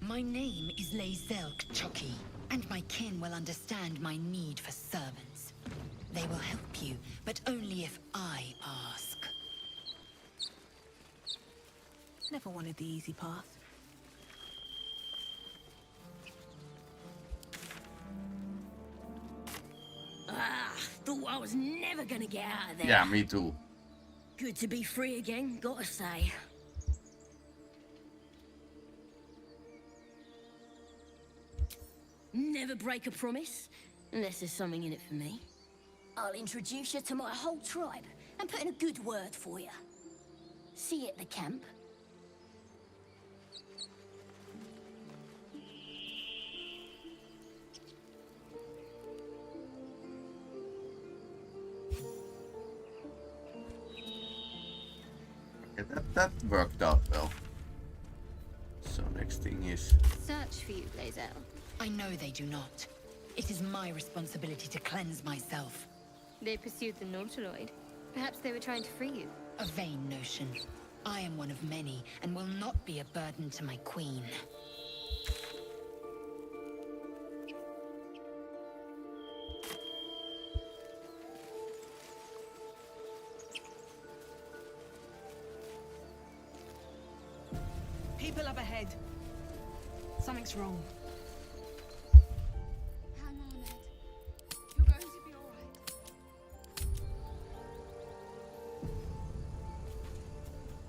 My name is Lazelk Chucky, and my kin will understand my need for servants. They will help you, but only if I ask. Never wanted the easy path. Ah, thought I was never gonna get out of there. Yeah, me too. Good to be free again, gotta say. Never break a promise, unless there's something in it for me. I'll introduce you to my whole tribe and put in a good word for you. See you at the camp. Okay, that worked out well. So next thing is... Search for you, Blazel. I know they do not. It is my responsibility to cleanse myself. They pursued the Nautiloid. Perhaps they were trying to free you. A vain notion. I am one of many, and will not be a burden to my queen. People up ahead. Something's wrong. Hang on, Ed. You're going to be all right.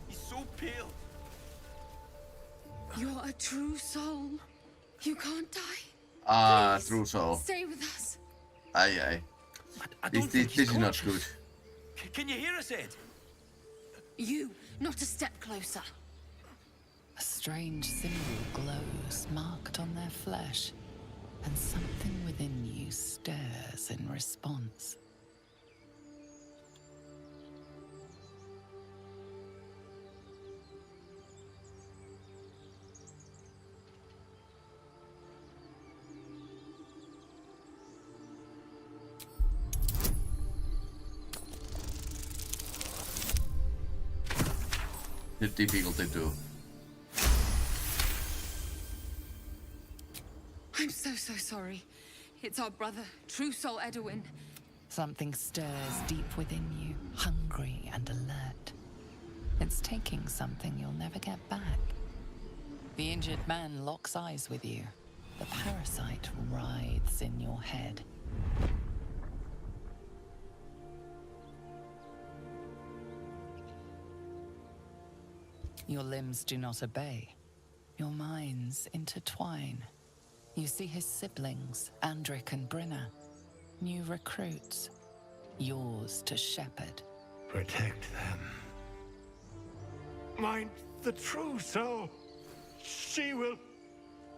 He's so pale. You're a true soul. You can't die. True soul. Stay with us. Aye. This is not good. Can you hear us, Ed? You, not a step closer. A strange symbol glows, marked on their flesh, and something within you stirs in response. The difficulty too. I'm so sorry. It's our brother, True Soul Edwin. Something stirs deep within you, hungry and alert. It's taking something you'll never get back. The injured man locks eyes with you. The parasite writhes in your head. Your limbs do not obey. Your minds intertwine. You see his siblings, Andric and Brinna. New recruits. Yours to shepherd. Protect them. Mind the true soul. She will...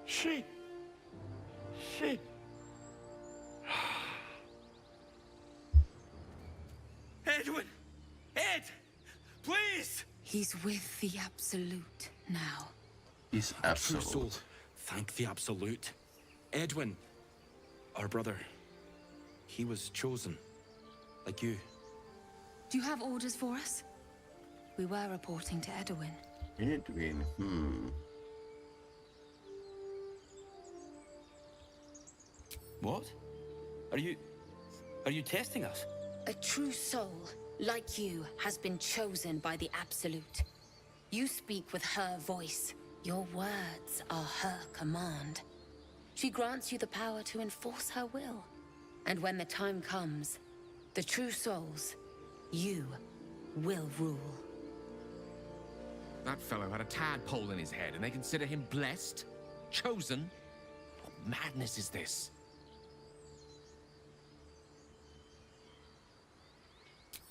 She... Edwin! Ed! Please! He's with the Absolute now. Is True absolute. soul. Thank the Absolute. Edwin, our brother, he was chosen. Like you. Do you have orders for us? We were reporting to Edwin. Edwin, What? Are you testing us? A true soul, like you, has been chosen by the Absolute. You speak with her voice. Your words are her command. She grants you the power to enforce her will. And when the time comes, the true souls, you, will rule. That fellow had a tadpole in his head, and they consider him blessed? Chosen? What madness is this?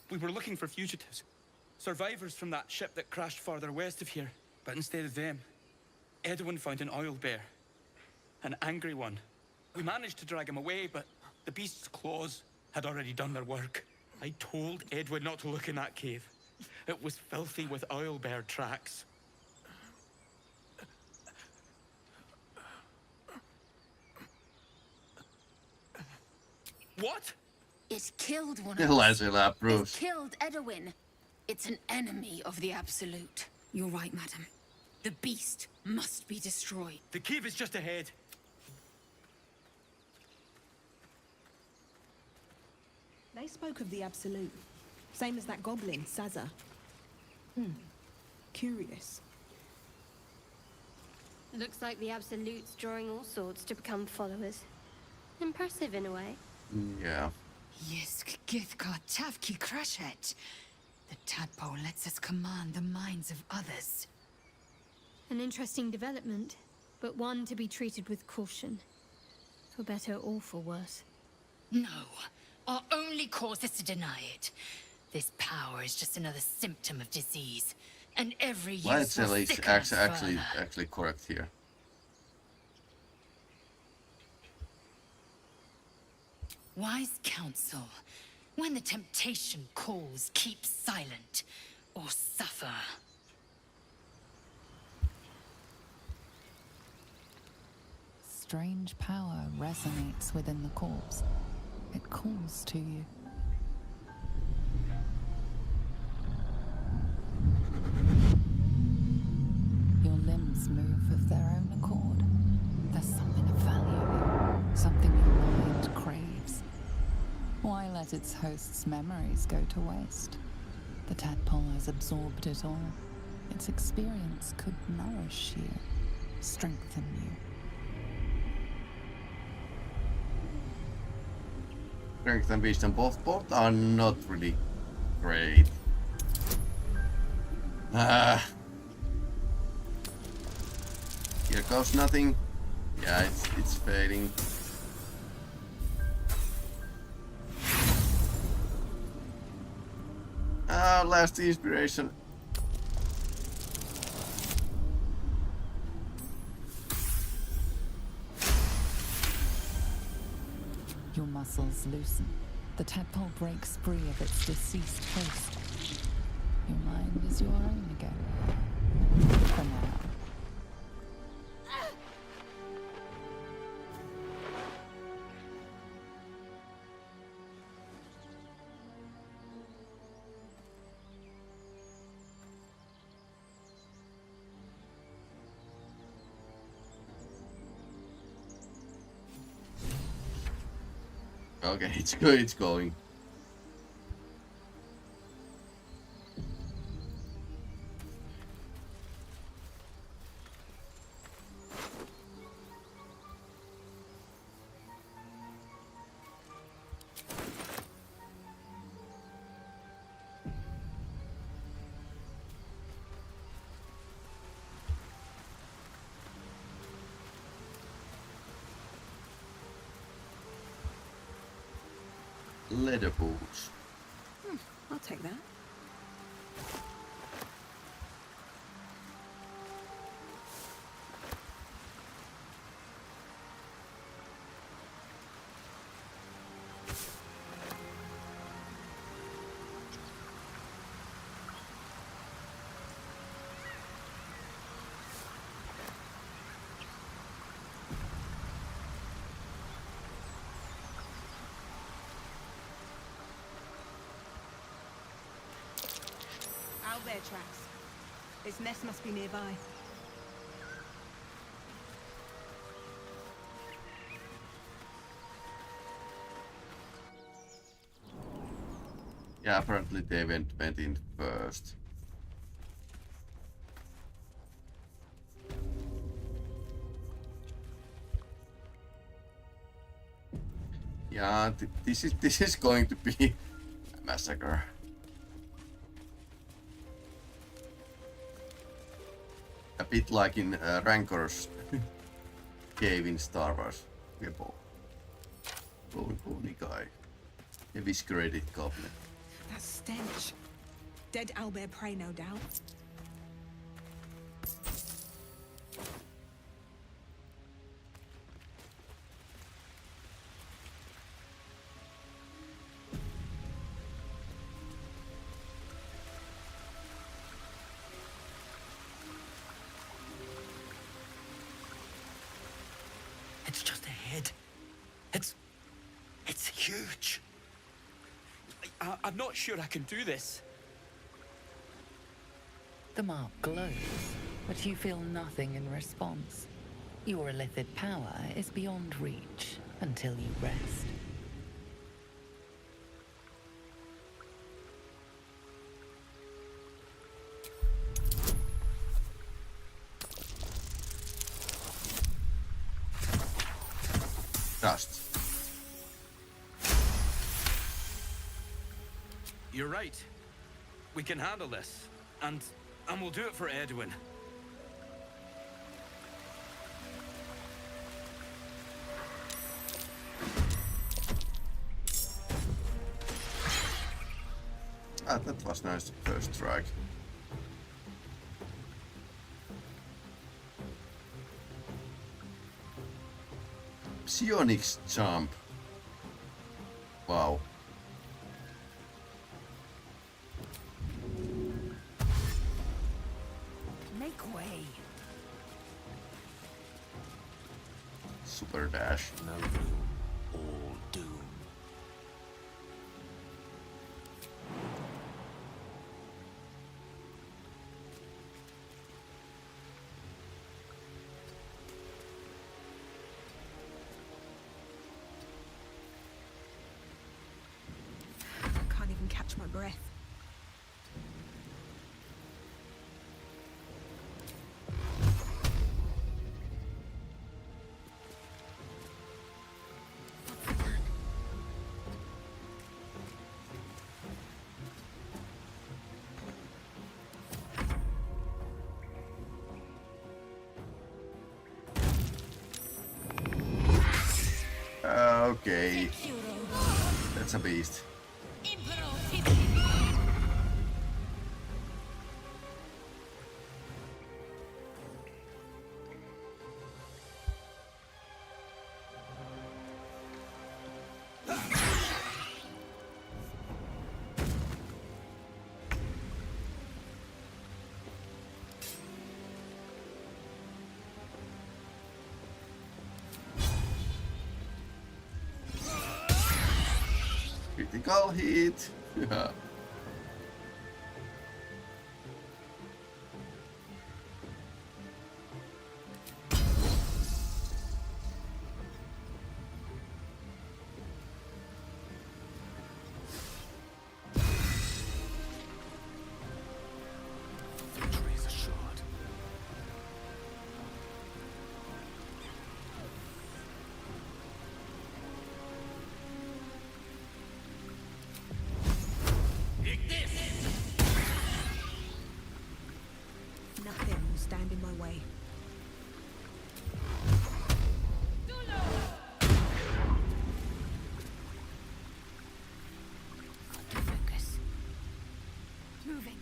We were looking for fugitives. Survivors from that ship that crashed farther west of here. But instead of them, Edwin found an oil bear. An angry one. We managed to drag him away, but the beast's claws had already done their work. I told Edwin not to look in that cave. It was filthy with oil bear tracks. What? It killed one Yeah, of us. Lazula It approves. killed Edwin. It's an enemy of the Absolute. You're right, madam. The beast must be destroyed. The cave is just ahead. They spoke of the Absolute. Same as that goblin, Saza. Curious. Looks like the Absolute's drawing all sorts to become followers. Impressive in a way. Yeah. Yisk Githka Tavki Krashet. The tadpole lets us command the minds of others. An interesting development, but one to be treated with caution. For better or for worse. No. Our only course is to deny it. This power is just another symptom of disease. And every use Light cell will is sicken us actually further. correct here. Wise counsel. When the temptation calls, keep silent. Or suffer. Strange power resonates within the corpse. It calls to you. Your limbs move of their own accord. There's something of value, something your mind craves. Why let its host's memories go to waste? The tadpole has absorbed it all. Its experience could nourish you, strengthen you. Strength and wisdom both are not really great. Here goes nothing. Yeah, it's fading. Last inspiration. Your muscles loosen. The tadpole breaks free of its deceased host. Your mind is your own again. For now. Okay, it's good, it's going. Leather boots. I'll take that. Owlbear tracks. Its nest must be nearby. Yeah, apparently they went in first. Yeah, this is going to be a massacre. A bit like in Rancor's cave in Star Wars. Bony guy. Eviscerated goblin. That stench. Dead owlbear prey, no doubt. It's just ahead. It's huge. I'm not sure I can do this. The mark glows, but you feel nothing in response. Your illithid power is beyond reach until you rest. Trust. You're right. We can handle this. And we'll do it for Edwin. Ah, that was nice first strike. Psionics jump. Wow. Make way. Super dash. No doom, all doom. I can't even catch my breath. Okay. That's a beast. Critical hit. Victory is assured. Nothing will stand in my way. Focus. Moving.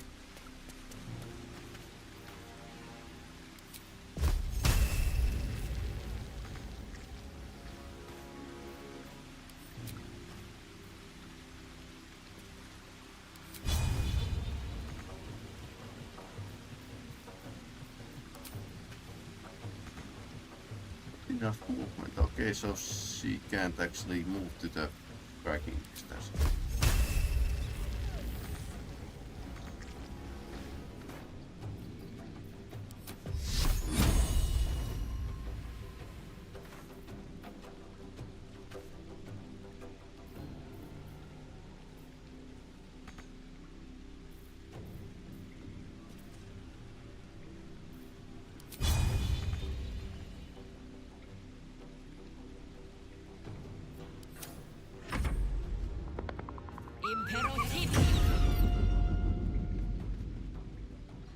Enough movement. Okay, so she can't actually move to the striking distance.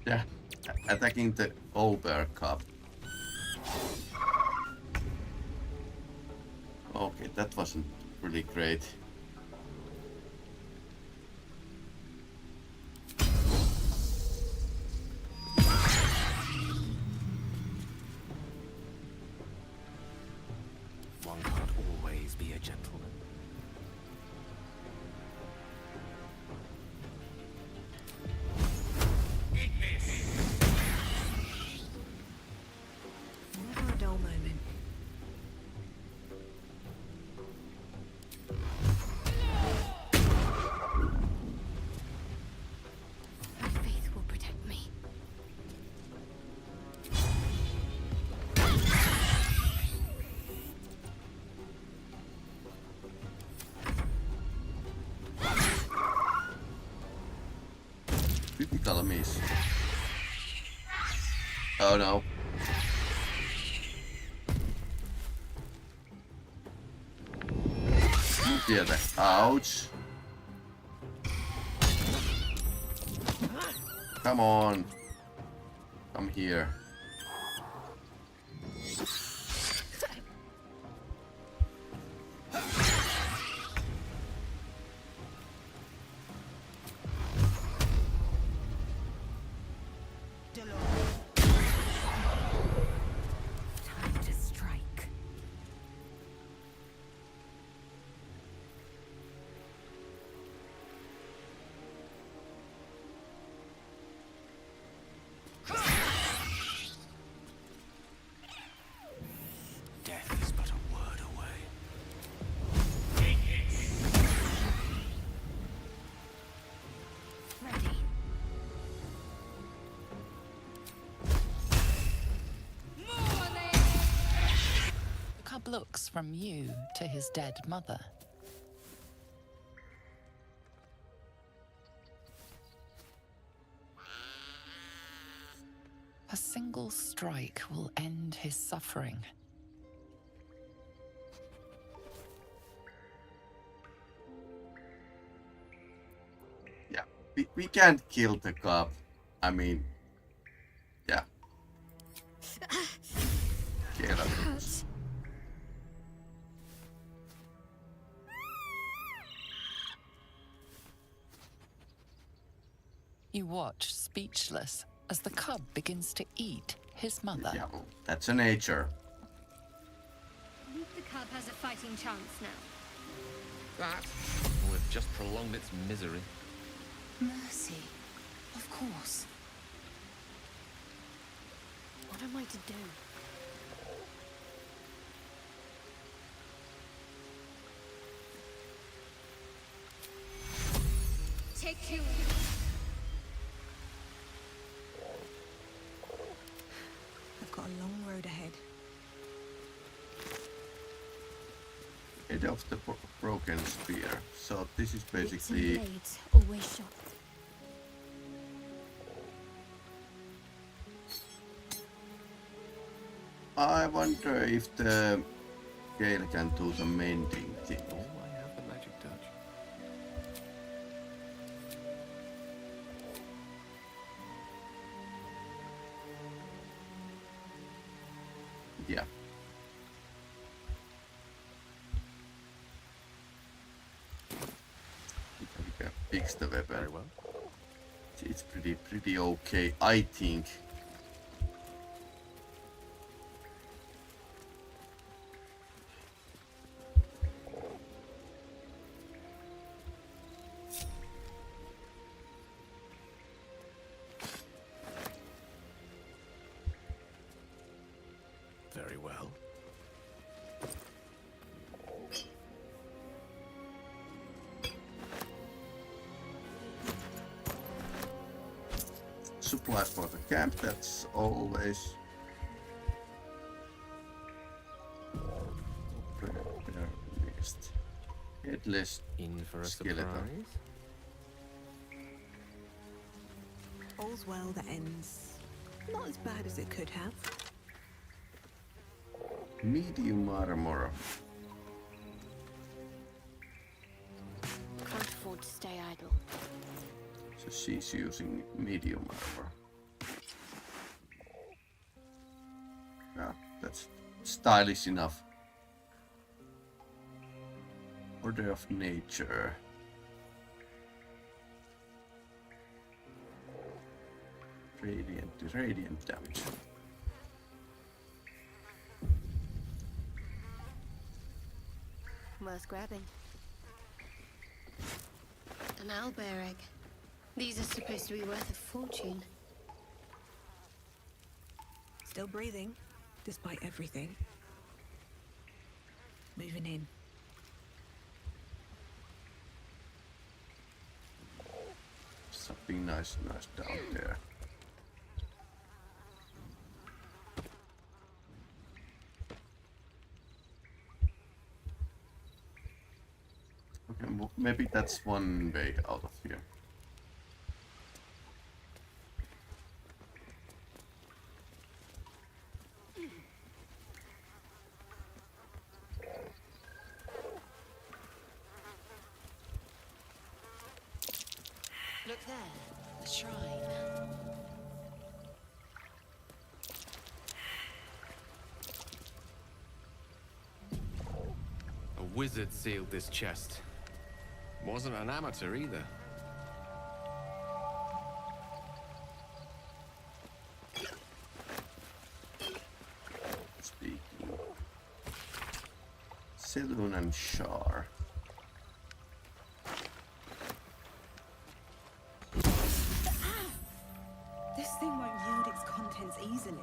Yeah, attacking the Ober Cup. Okay, that wasn't really great. One can't always be a gentleman. Never a dull moment. My faith will protect me. Critical miss. Oh no. sieltä. Ouch. Come on. Come here. Time to strike. Death is but a word away. Ready. The cub looks from you to his dead mother. A single strike will end his suffering. Yeah, we can't kill the cub. I mean, yeah. Kill. You watch, speechless, as the cub begins to eat his mother. Yeah, well, that's a nature. I think the cub has a fighting chance now. That would have just prolonged its misery. Mercy. Of course. What am I to do? Take two. I've got a long road ahead. Head of the broken spear. So this is Its and basically blades always sharp. I wonder if the Gale can do the mending thing. Oh, I have the magic touch. Yeah. We can fix the weapon. Very well. It's pretty okay, I think. Very well. Supplies for the camp, that's always prepare list. Headless In for a skeleton. surprise. All's well that ends. Not as bad as it could have. Medium armor. Can't afford to stay idle. So she's using medium armor. Yeah, that's stylish enough. Order of nature. Radiant damage. Worth grabbing. An owlbear egg. These are supposed to be worth a fortune. Still breathing, despite everything. Moving in. Something nice down there. Okay, well, maybe that's one way out of here. there, the shrine. A wizard sealed this chest. Wasn't an amateur either. Speaking. Saloon and Shar. This thing won't yield its contents easily.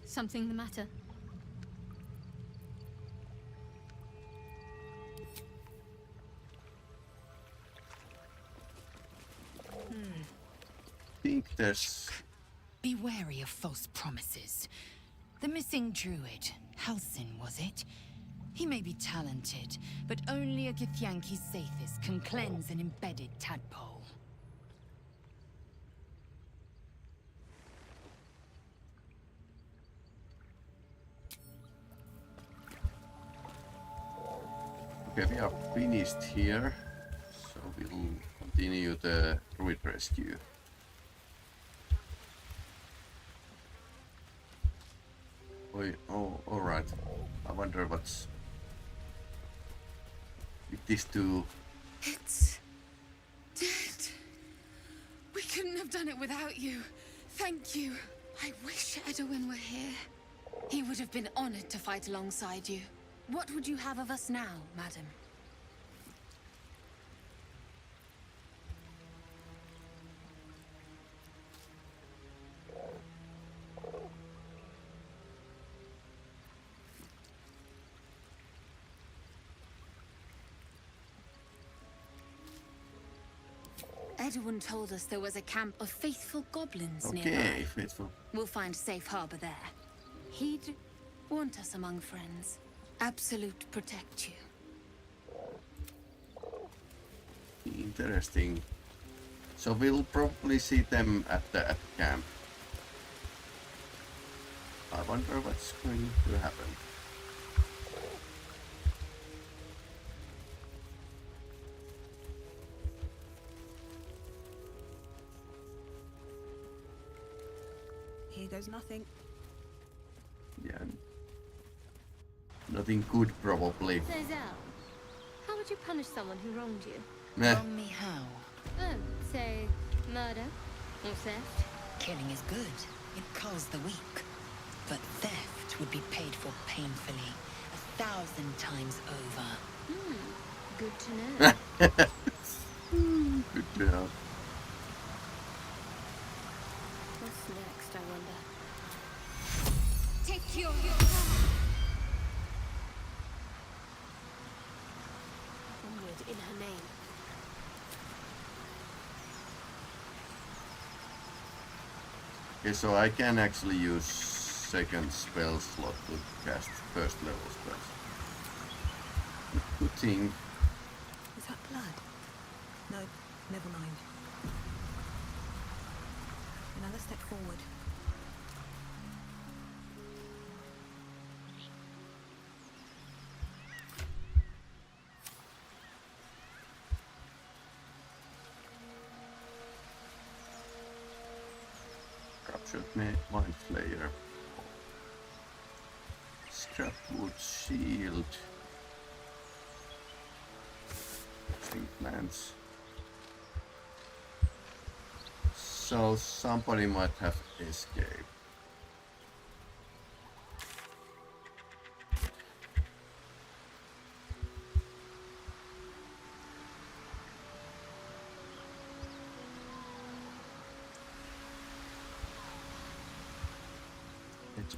Something the matter? I think there's... Be wary of false promises. The missing druid, Halsin, was it? He may be talented, but only a Githyanki Sathis can cleanse an embedded tadpole. Okay, we are finished here, so we'll continue the druid rescue. Oh, alright. I wonder what's with these two. It's dead. We couldn't have done it without you. Thank you. I wish Edwin were here. He would have been honored to fight alongside you. What would you have of us now, madam? Edwin told us there was a camp of faithful goblins nearby. Okay, faithful. We'll find safe harbor there. He'd want us among friends. Absolute protect you. Interesting. So we'll probably see them at the camp. I wonder what's going to happen. Here goes nothing. Yeah. Nothing good, probably. So, Zell, how would you punish someone who wronged you? Meh. Wrong me how? Oh, say, murder? Or theft? Killing is good. It culls the weak. But theft would be paid for painfully, 1,000 times over. Good to know. Good to know. What's next, I wonder? Take your... Onward in her name. Okay, so I can actually use second spell slot to cast first level spells. Good thing. Is that blood? No, never mind. Another step forward. Captured Mind Flayer. Scrapwood Shield. String plants. So somebody might have escaped.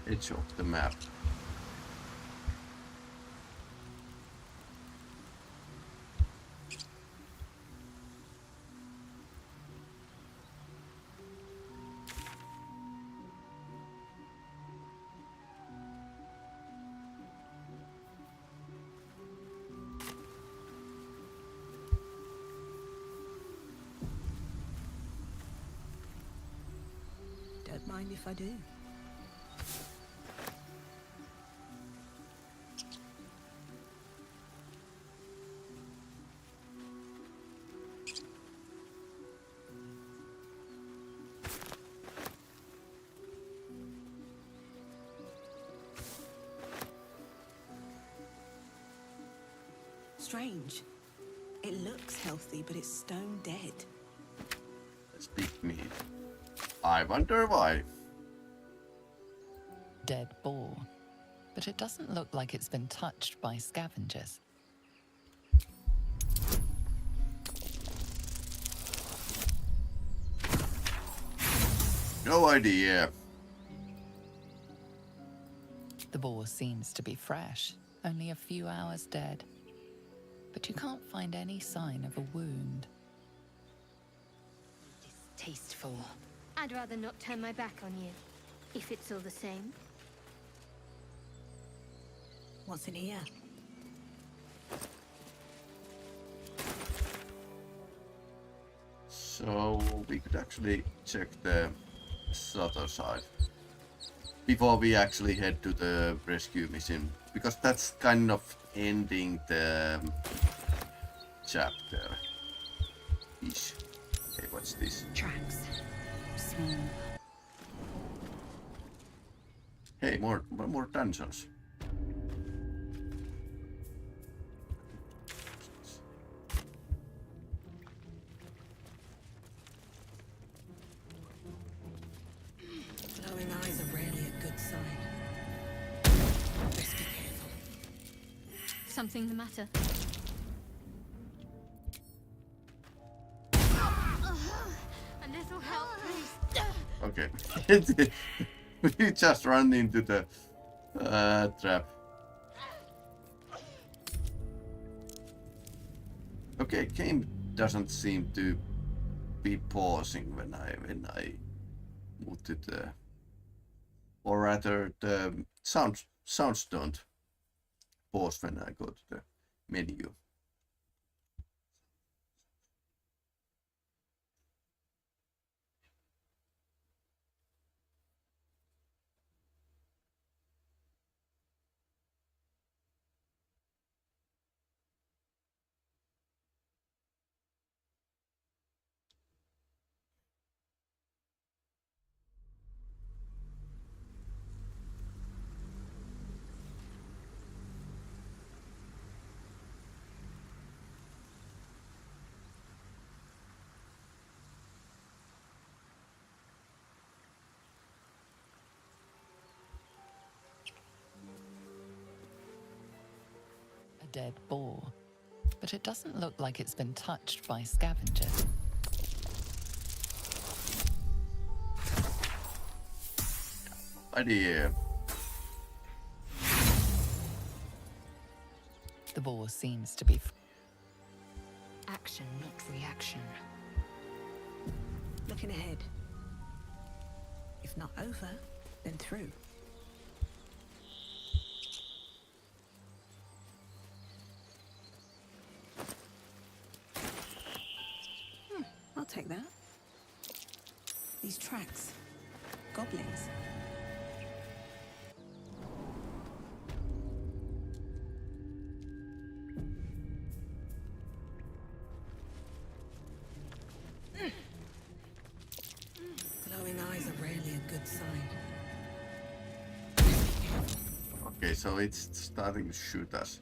Edge of the map. if I do. Strange. It looks healthy, but it's stone dead. That's big meat. I wonder why. Dead boar. But it doesn't look like it's been touched by scavengers. No idea. The boar seems to be fresh, only a few hours dead. But you can't find any sign of a wound. Distasteful. I'd rather not turn my back on you, if it's all the same. What's in here? So we could actually check the southern side before we actually head to the rescue mission, because that's kind of ending the chapter ish. Okay, what's this? Tracks. Small. Hey, more dungeons. Glowing eyes are rarely a good sign. Best be careful. Something the matter? A little help, please. Okay. We just run into the trap. Okay, game doesn't seem to be pausing when I move to the, or rather the sounds don't pause when I go to the menu. A dead boar. But it doesn't look like it's been touched by scavengers. Idea. The boar seems to be... Action, not reaction. Looking ahead. If not over, then through. I'll take that. These tracks. Goblins. Glowing eyes are rarely a good sign. Okay, so it's starting to shoot us.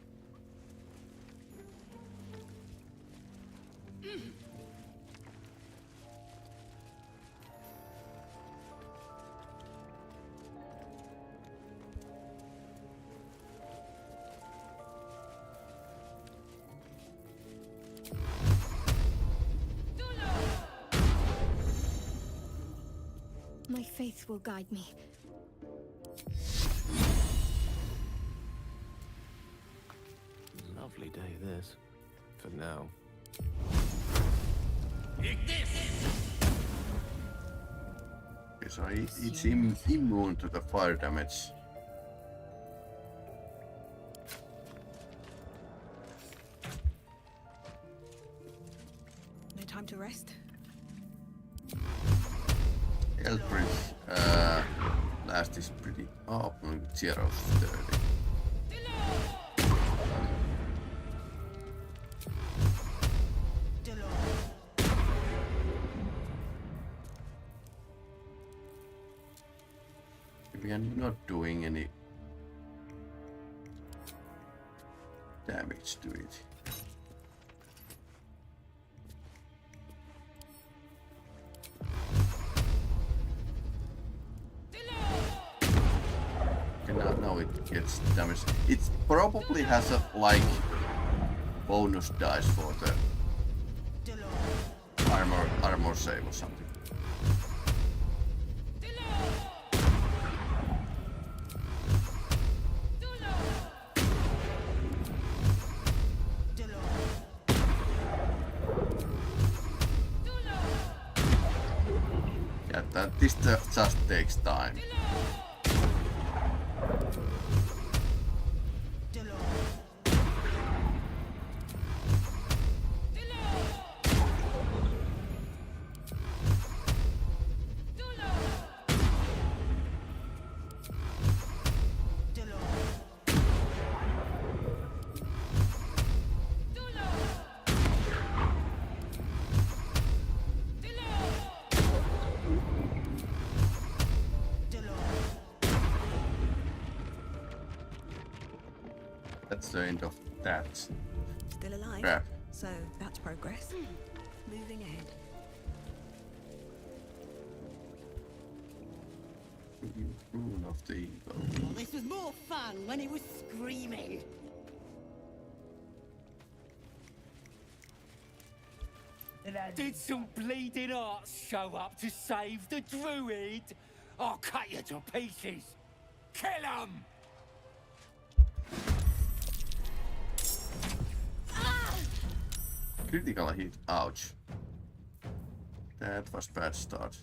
My faith will guide me. Lovely day, this. For now. Okay, so it's immune to the fire damage. No time to rest. Elbridge last is pretty up on 0-30. We are not doing any damage to it. Okay, now it gets damage. It probably has a like bonus dice for the armor save or something. Yeah, this just takes time. That's the end of that. Still alive? Crap. So that's progress. Moving ahead. Rune of the Evil. Oh, this was more fun when he was screaming. Did some bleeding arts show up to save the druid? I'll cut you to pieces. Kill him! Critical hit, ouch. That was bad start.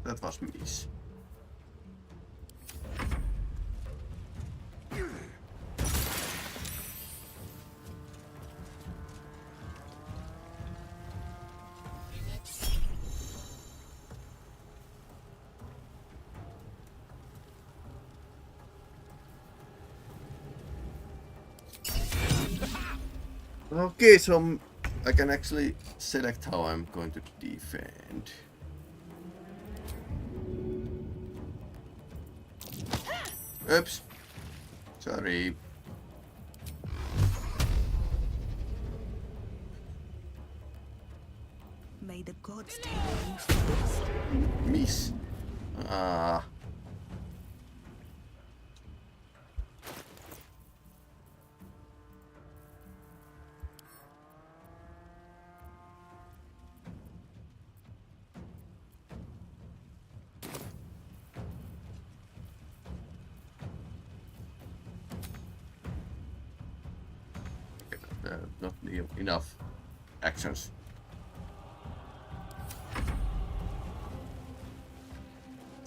That was miss. Okay, so I can actually select how I'm going to defend. Oops. Sorry. May the gods take you first. Miss. Ah. not enough actions.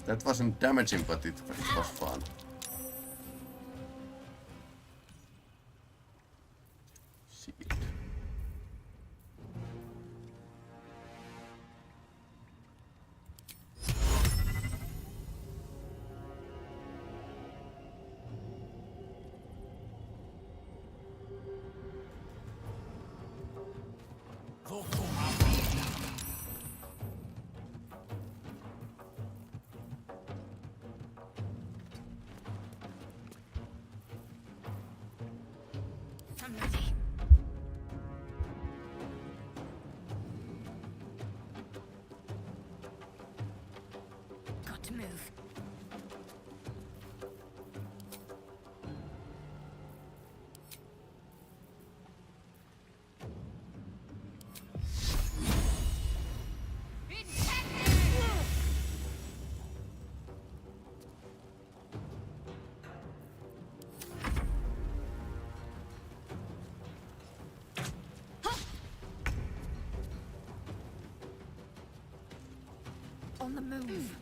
That wasn't damaging, but it was fun. Shield. I'm ready. Got to move. On the move.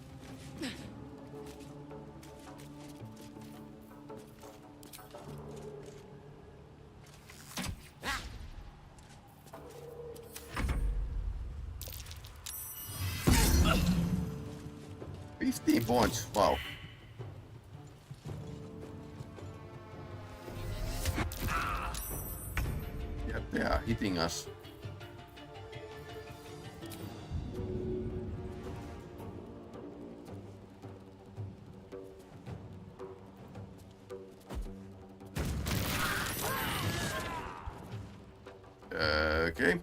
$15 points, wow. Yeah, they are hitting us. Okay.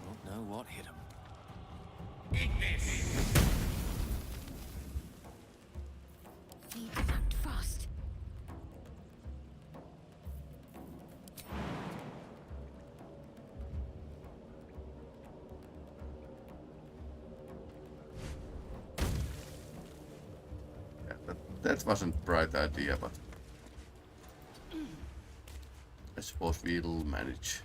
Don't know what hit him. Need to act fast. Yeah, that wasn't a bright idea, but I suppose we'll manage.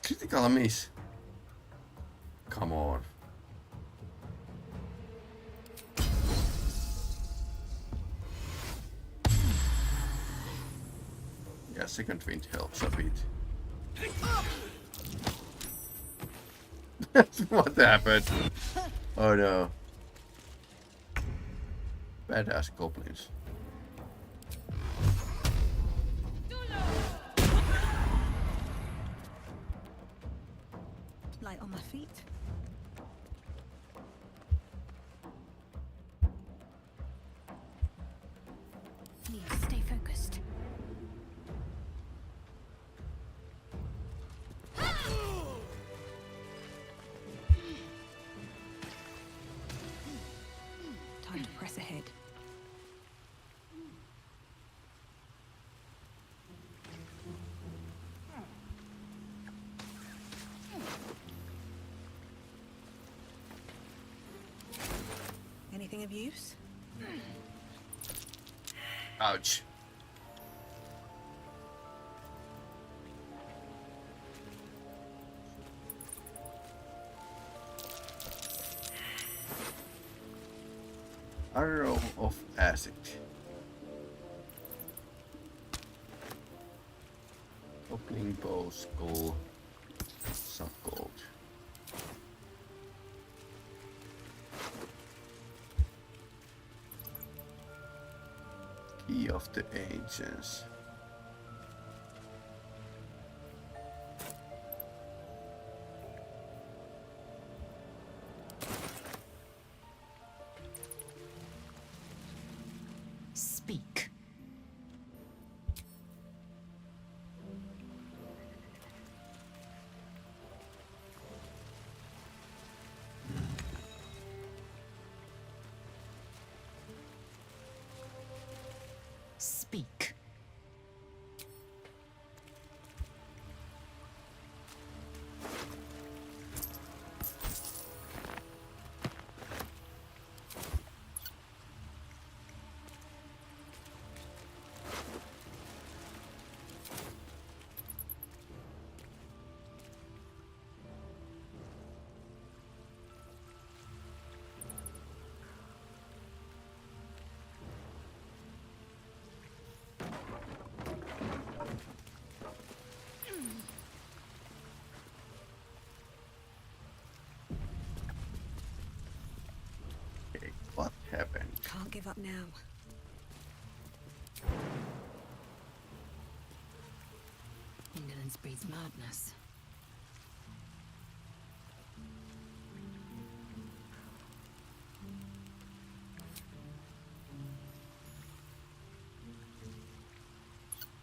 Critical miss. Come on. Yeah, second wind helps a bit. What happened? Oh no. Badass goblins. Light on my feet. Need to stay focused. Time to press ahead. Anything of use? Ouch. Arrow of acid. Opening bow, skull, some gold. Key of the Ancients. Speak. Speak. Okay, what happened? Can't give up now. Indolence breeds madness.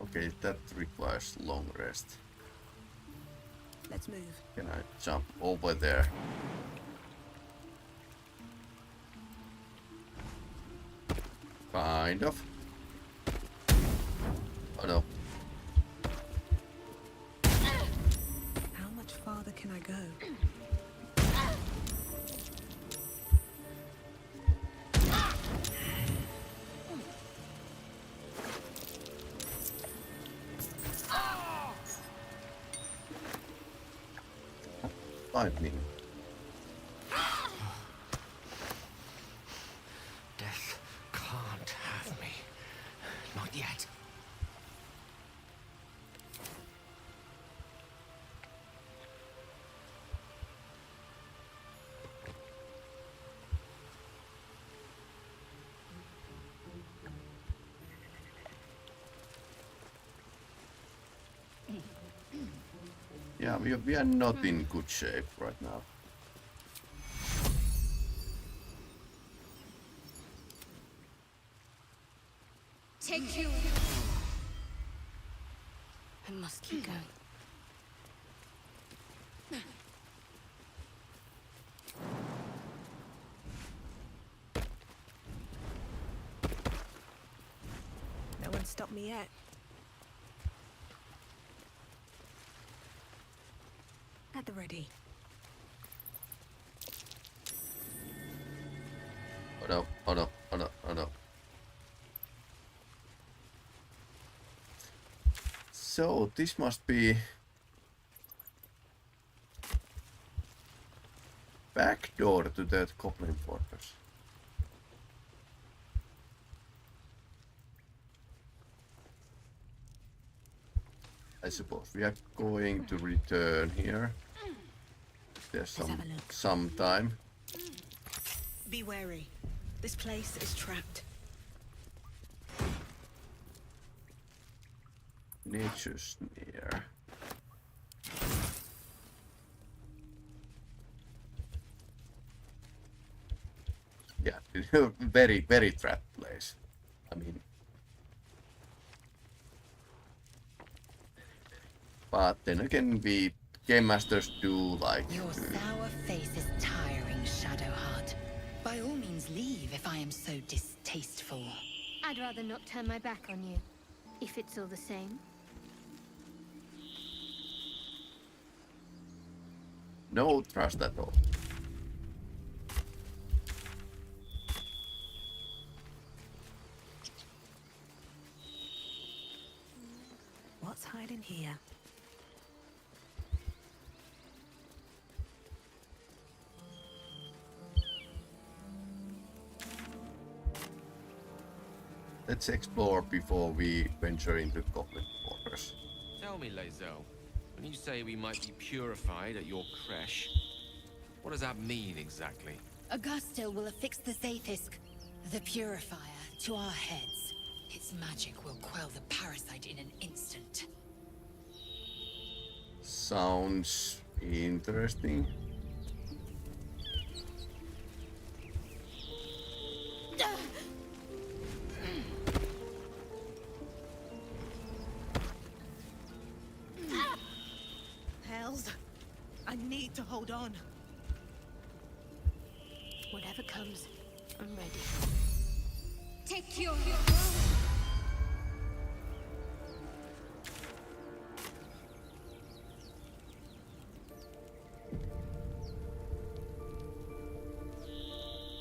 Okay, that requires long rest. Let's move. Can I jump over there? Kind of. Oh no. How much farther can I go? Lightning. Death can't have me. Not yet. Yeah, we are not in good shape right now. Take you. I must keep going. No one stopped me yet. At the ready. Oh no, oh no, oh no, oh no. So this must be back door to that Goblin Fortress. I suppose we are going to return here. There's some time. Be wary. This place is trapped. Nature's near. Yeah, very trapped place. I mean, but then again, we game masters do like. Your sour face is tiring, Shadowheart. By all means, leave if I am so distasteful. I'd rather not turn my back on you, if it's all the same. No trust at all. What's hiding here? Let's explore before we venture into Goblin Fortress. Tell me, Lae'zel, when you say we might be purified at your creche, what does that mean exactly? Augusto will affix the Zaithisk, the purifier, to our heads. Its magic will quell the parasite in an instant. Sounds interesting. to hold on. Whatever comes, I'm ready. Take your...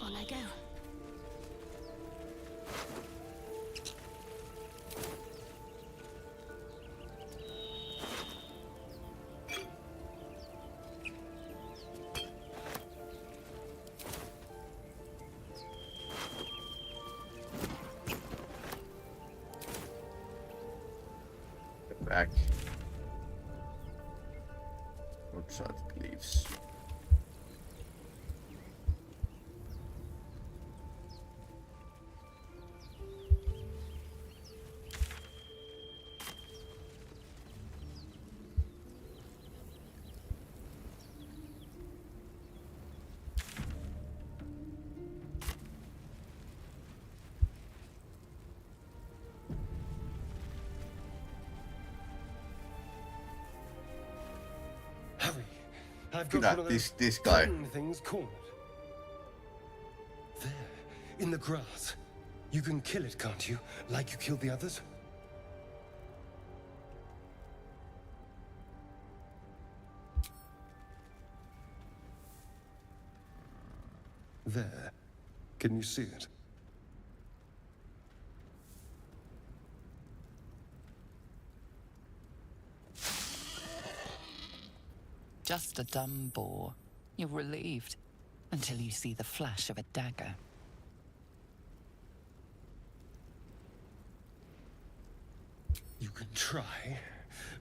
On I go. Back. Outside it leaves. Hurry! I've got Kyllä, one of those this guy. tin things cornered. There, in the grass. You can kill it, can't you? Like you killed the others? There. Can you see it? Just a dumb boar. You're relieved until you see the flash of a dagger. You can try,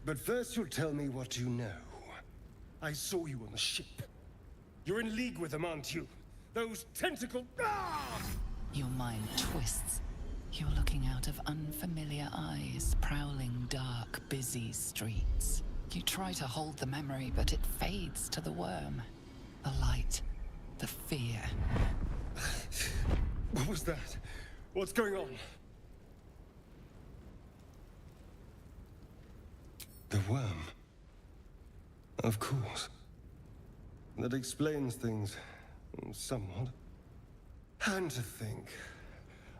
but first you'll tell me what you know. I saw you on the ship. You're in league with them, aren't you? Those tentacle... Ah! Your mind twists. You're looking out of unfamiliar eyes, prowling dark, busy streets. You try to hold the memory, but it fades to the worm. The light, the fear. What was that? What's going on? The worm. Of course. That explains things somewhat. And to think,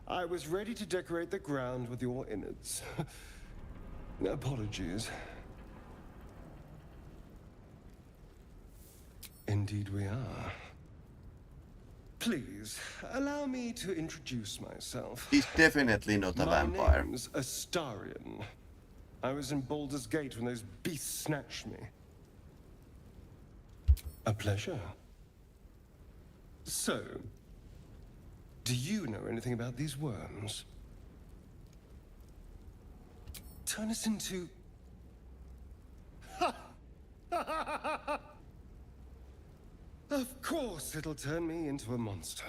I was ready to decorate the ground with your innards. Apologies. Indeed we are. Please, allow me to introduce myself. He's definitely not a vampire. My name's Astarion. I was in Baldur's Gate when those beasts snatched me. A pleasure. So, do you know anything about these worms? Turn us into... Of course it'll turn me into a monster.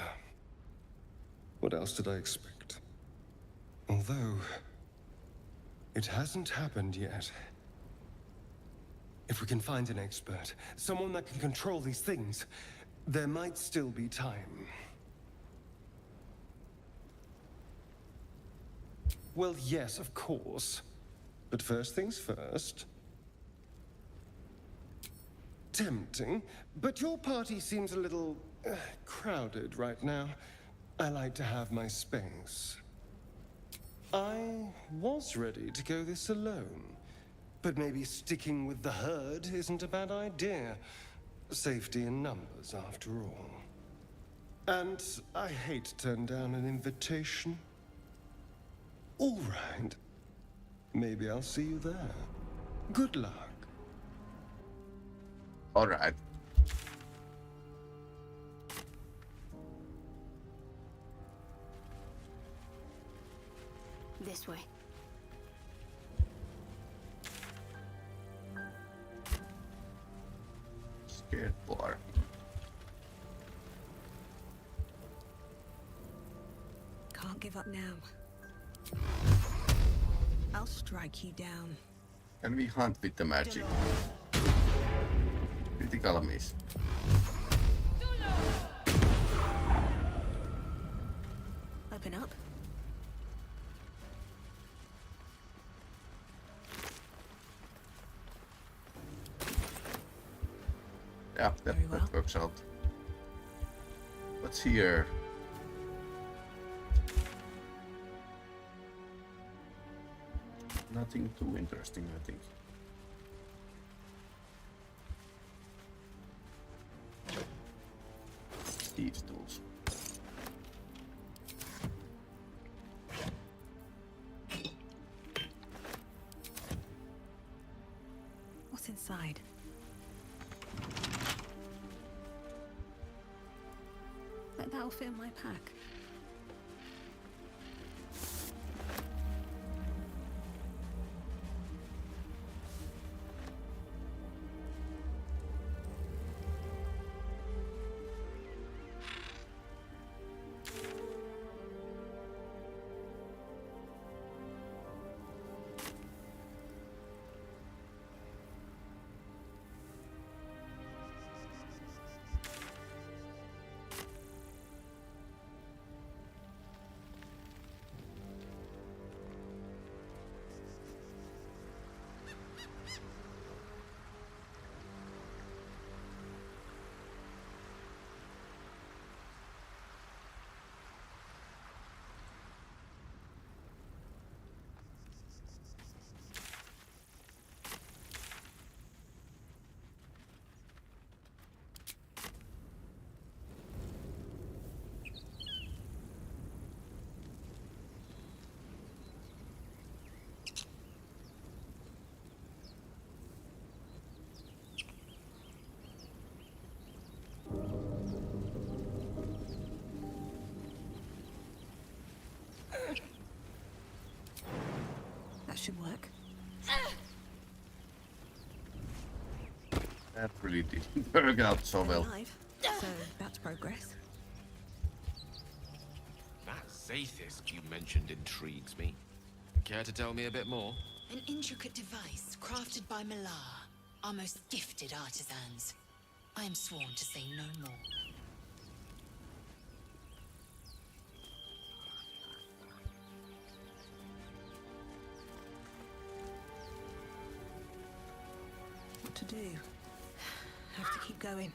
What else did I expect? Although, it hasn't happened yet. If we can find an expert, someone that can control these things, there might still be time. Well, yes, of course. But first things first. Tempting, but your party seems a little crowded right now. I like to have my space. I was ready to go this alone, but maybe sticking with the herd isn't a bad idea. Safety in numbers, after all. And I hate to turn down an invitation. All right. Maybe I'll see you there. Good luck. All right. This way. Scared bar. Can't give up now. I'll strike you down. Can we hunt with the magic? Critical miss. Open up. Yeah, that works out. What's here? Nothing too interesting, I think. Thieves' tools. What's inside? Bet that'll fit in my pack. That should work. That really didn't work out so well. Alive, so that's progress. That Zathis you mentioned intrigues me. Care to tell me a bit more? An intricate device crafted by Malar, our most gifted artisans. I am sworn to say no more. What to do? Have to keep going.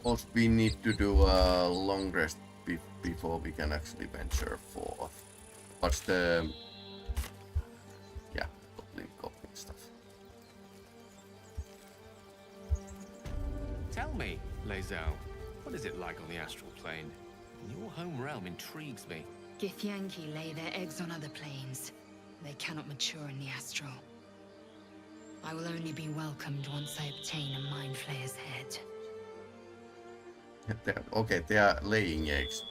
Also, we need to do a long rest before we can actually venture forth. What's the... yeah, goblin stuff. Tell me, Lae'zel, what is it like on the astral plane? Your home realm intrigues me. Githyanki lay their eggs on other planes. They cannot mature in the astral. I will only be welcomed once I obtain a Mind Flayer's head. Okay, they are laying eggs.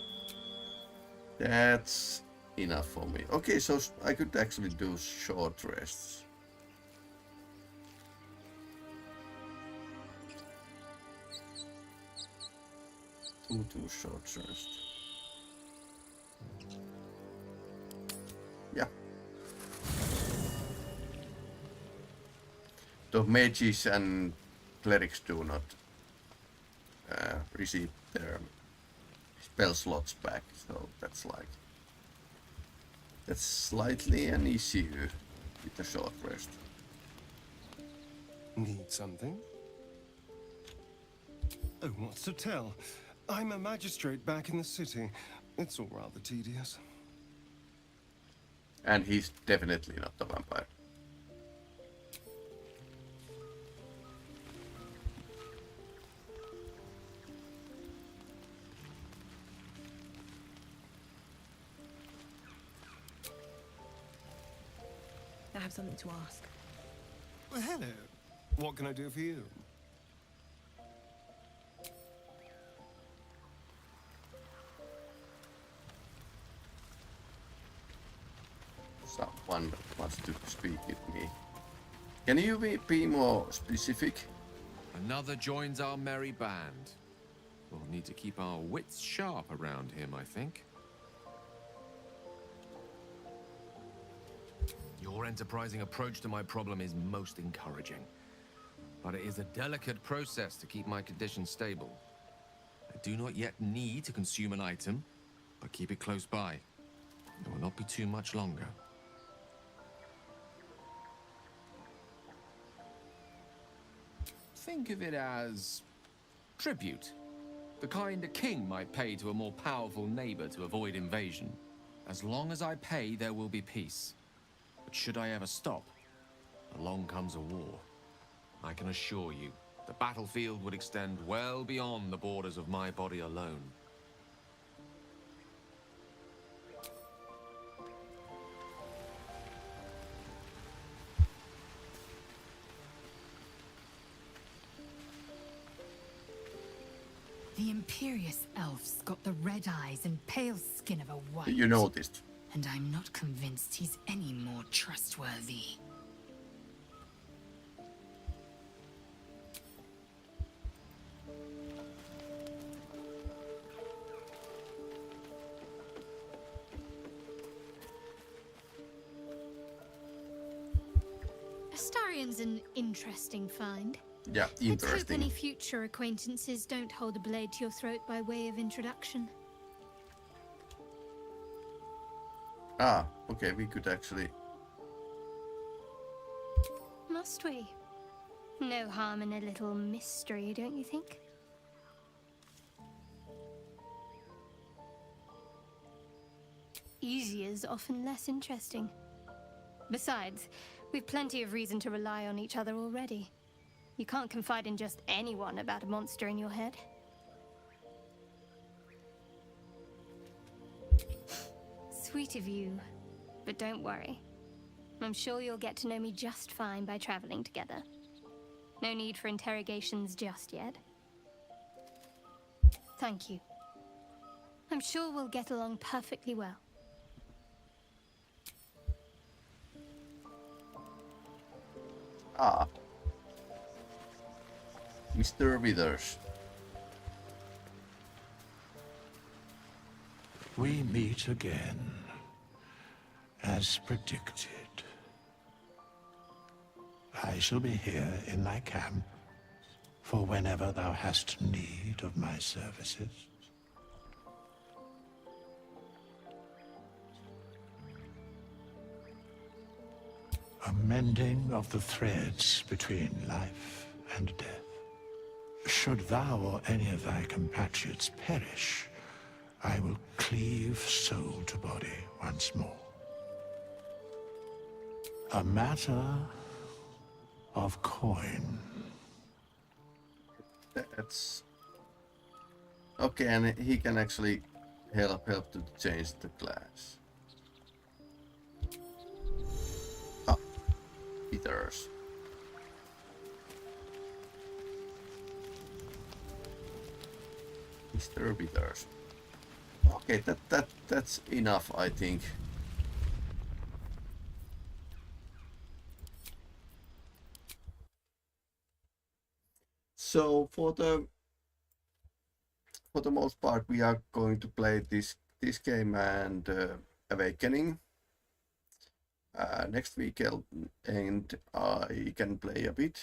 That's enough for me. Okay, so I could actually do short rests. Two short rests. Yeah. The mages and clerics do not receive their spell slots back, so that's slightly an issue with the short rest. Need something? Oh, what's to tell? I'm a magistrate back in the city. It's all rather tedious. And he's definitely not a vampire. I have something to ask. Well, hello. What can I do for you? Someone wants to speak with me. Can you be more specific? Another joins our merry band. We'll need to keep our wits sharp around him, I think. Your enterprising approach to my problem is most encouraging. But it is a delicate process to keep my condition stable. I do not yet need to consume an item, but keep it close by. It will not be too much longer. Think of it as tribute. The kind a king might pay to a more powerful neighbor to avoid invasion. As long as I pay, there will be peace. But should I ever stop, along comes a war. I can assure you, the battlefield would extend well beyond the borders of my body alone. The Imperious elf's got the red eyes and pale skin of a white. You noticed. And I'm not convinced he's any more trustworthy. Astarion's an interesting find. Yeah, Let's hope interesting. any future acquaintances don't hold a blade to your throat by way of introduction. Ah, okay, we could actually... Must we? No harm in a little mystery, don't you think? Easier's often less interesting. Besides, we've plenty of reason to rely on each other already. You can't confide in just anyone about a monster in your head. Sweet of you, but don't worry. I'm sure you'll get to know me just fine by traveling together. No need for interrogations just yet. Thank you. I'm sure we'll get along perfectly well. Ah. Mr. Withers. We meet again, as predicted. I shall be here in thy camp for whenever thou hast need of my services. A mending of the threads between life and death. Should thou or any of thy compatriots perish, I will cleave soul to body once more. A matter of coin. That's... Okay, and he can actually help to change the class. Ah, Peters. Mr. Peters. Okay, that's enough, I think. So for the most part, we are going to play this game and Awakening next week, and I can play a bit.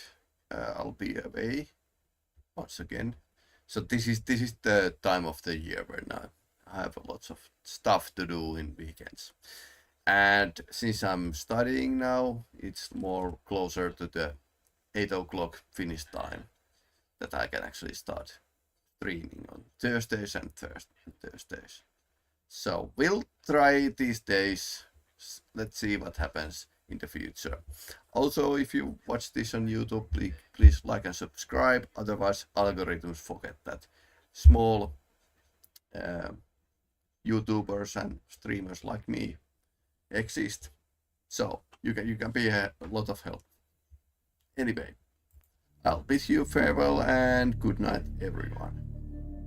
I'll be away once again. So this is the time of the year where now I have lots of stuff to do in weekends. And since I'm studying now, it's more closer to the 8 o'clock Finnish time that I can actually start streaming on Thursdays and Thursdays. So we'll try these days. Let's see what happens in the future. Also, if you watch this on YouTube, please like and subscribe. Otherwise, algorithms forget that small YouTubers and streamers like me exist. So you can be a lot of help. Anyway, I'll bid you farewell and good night, everyone.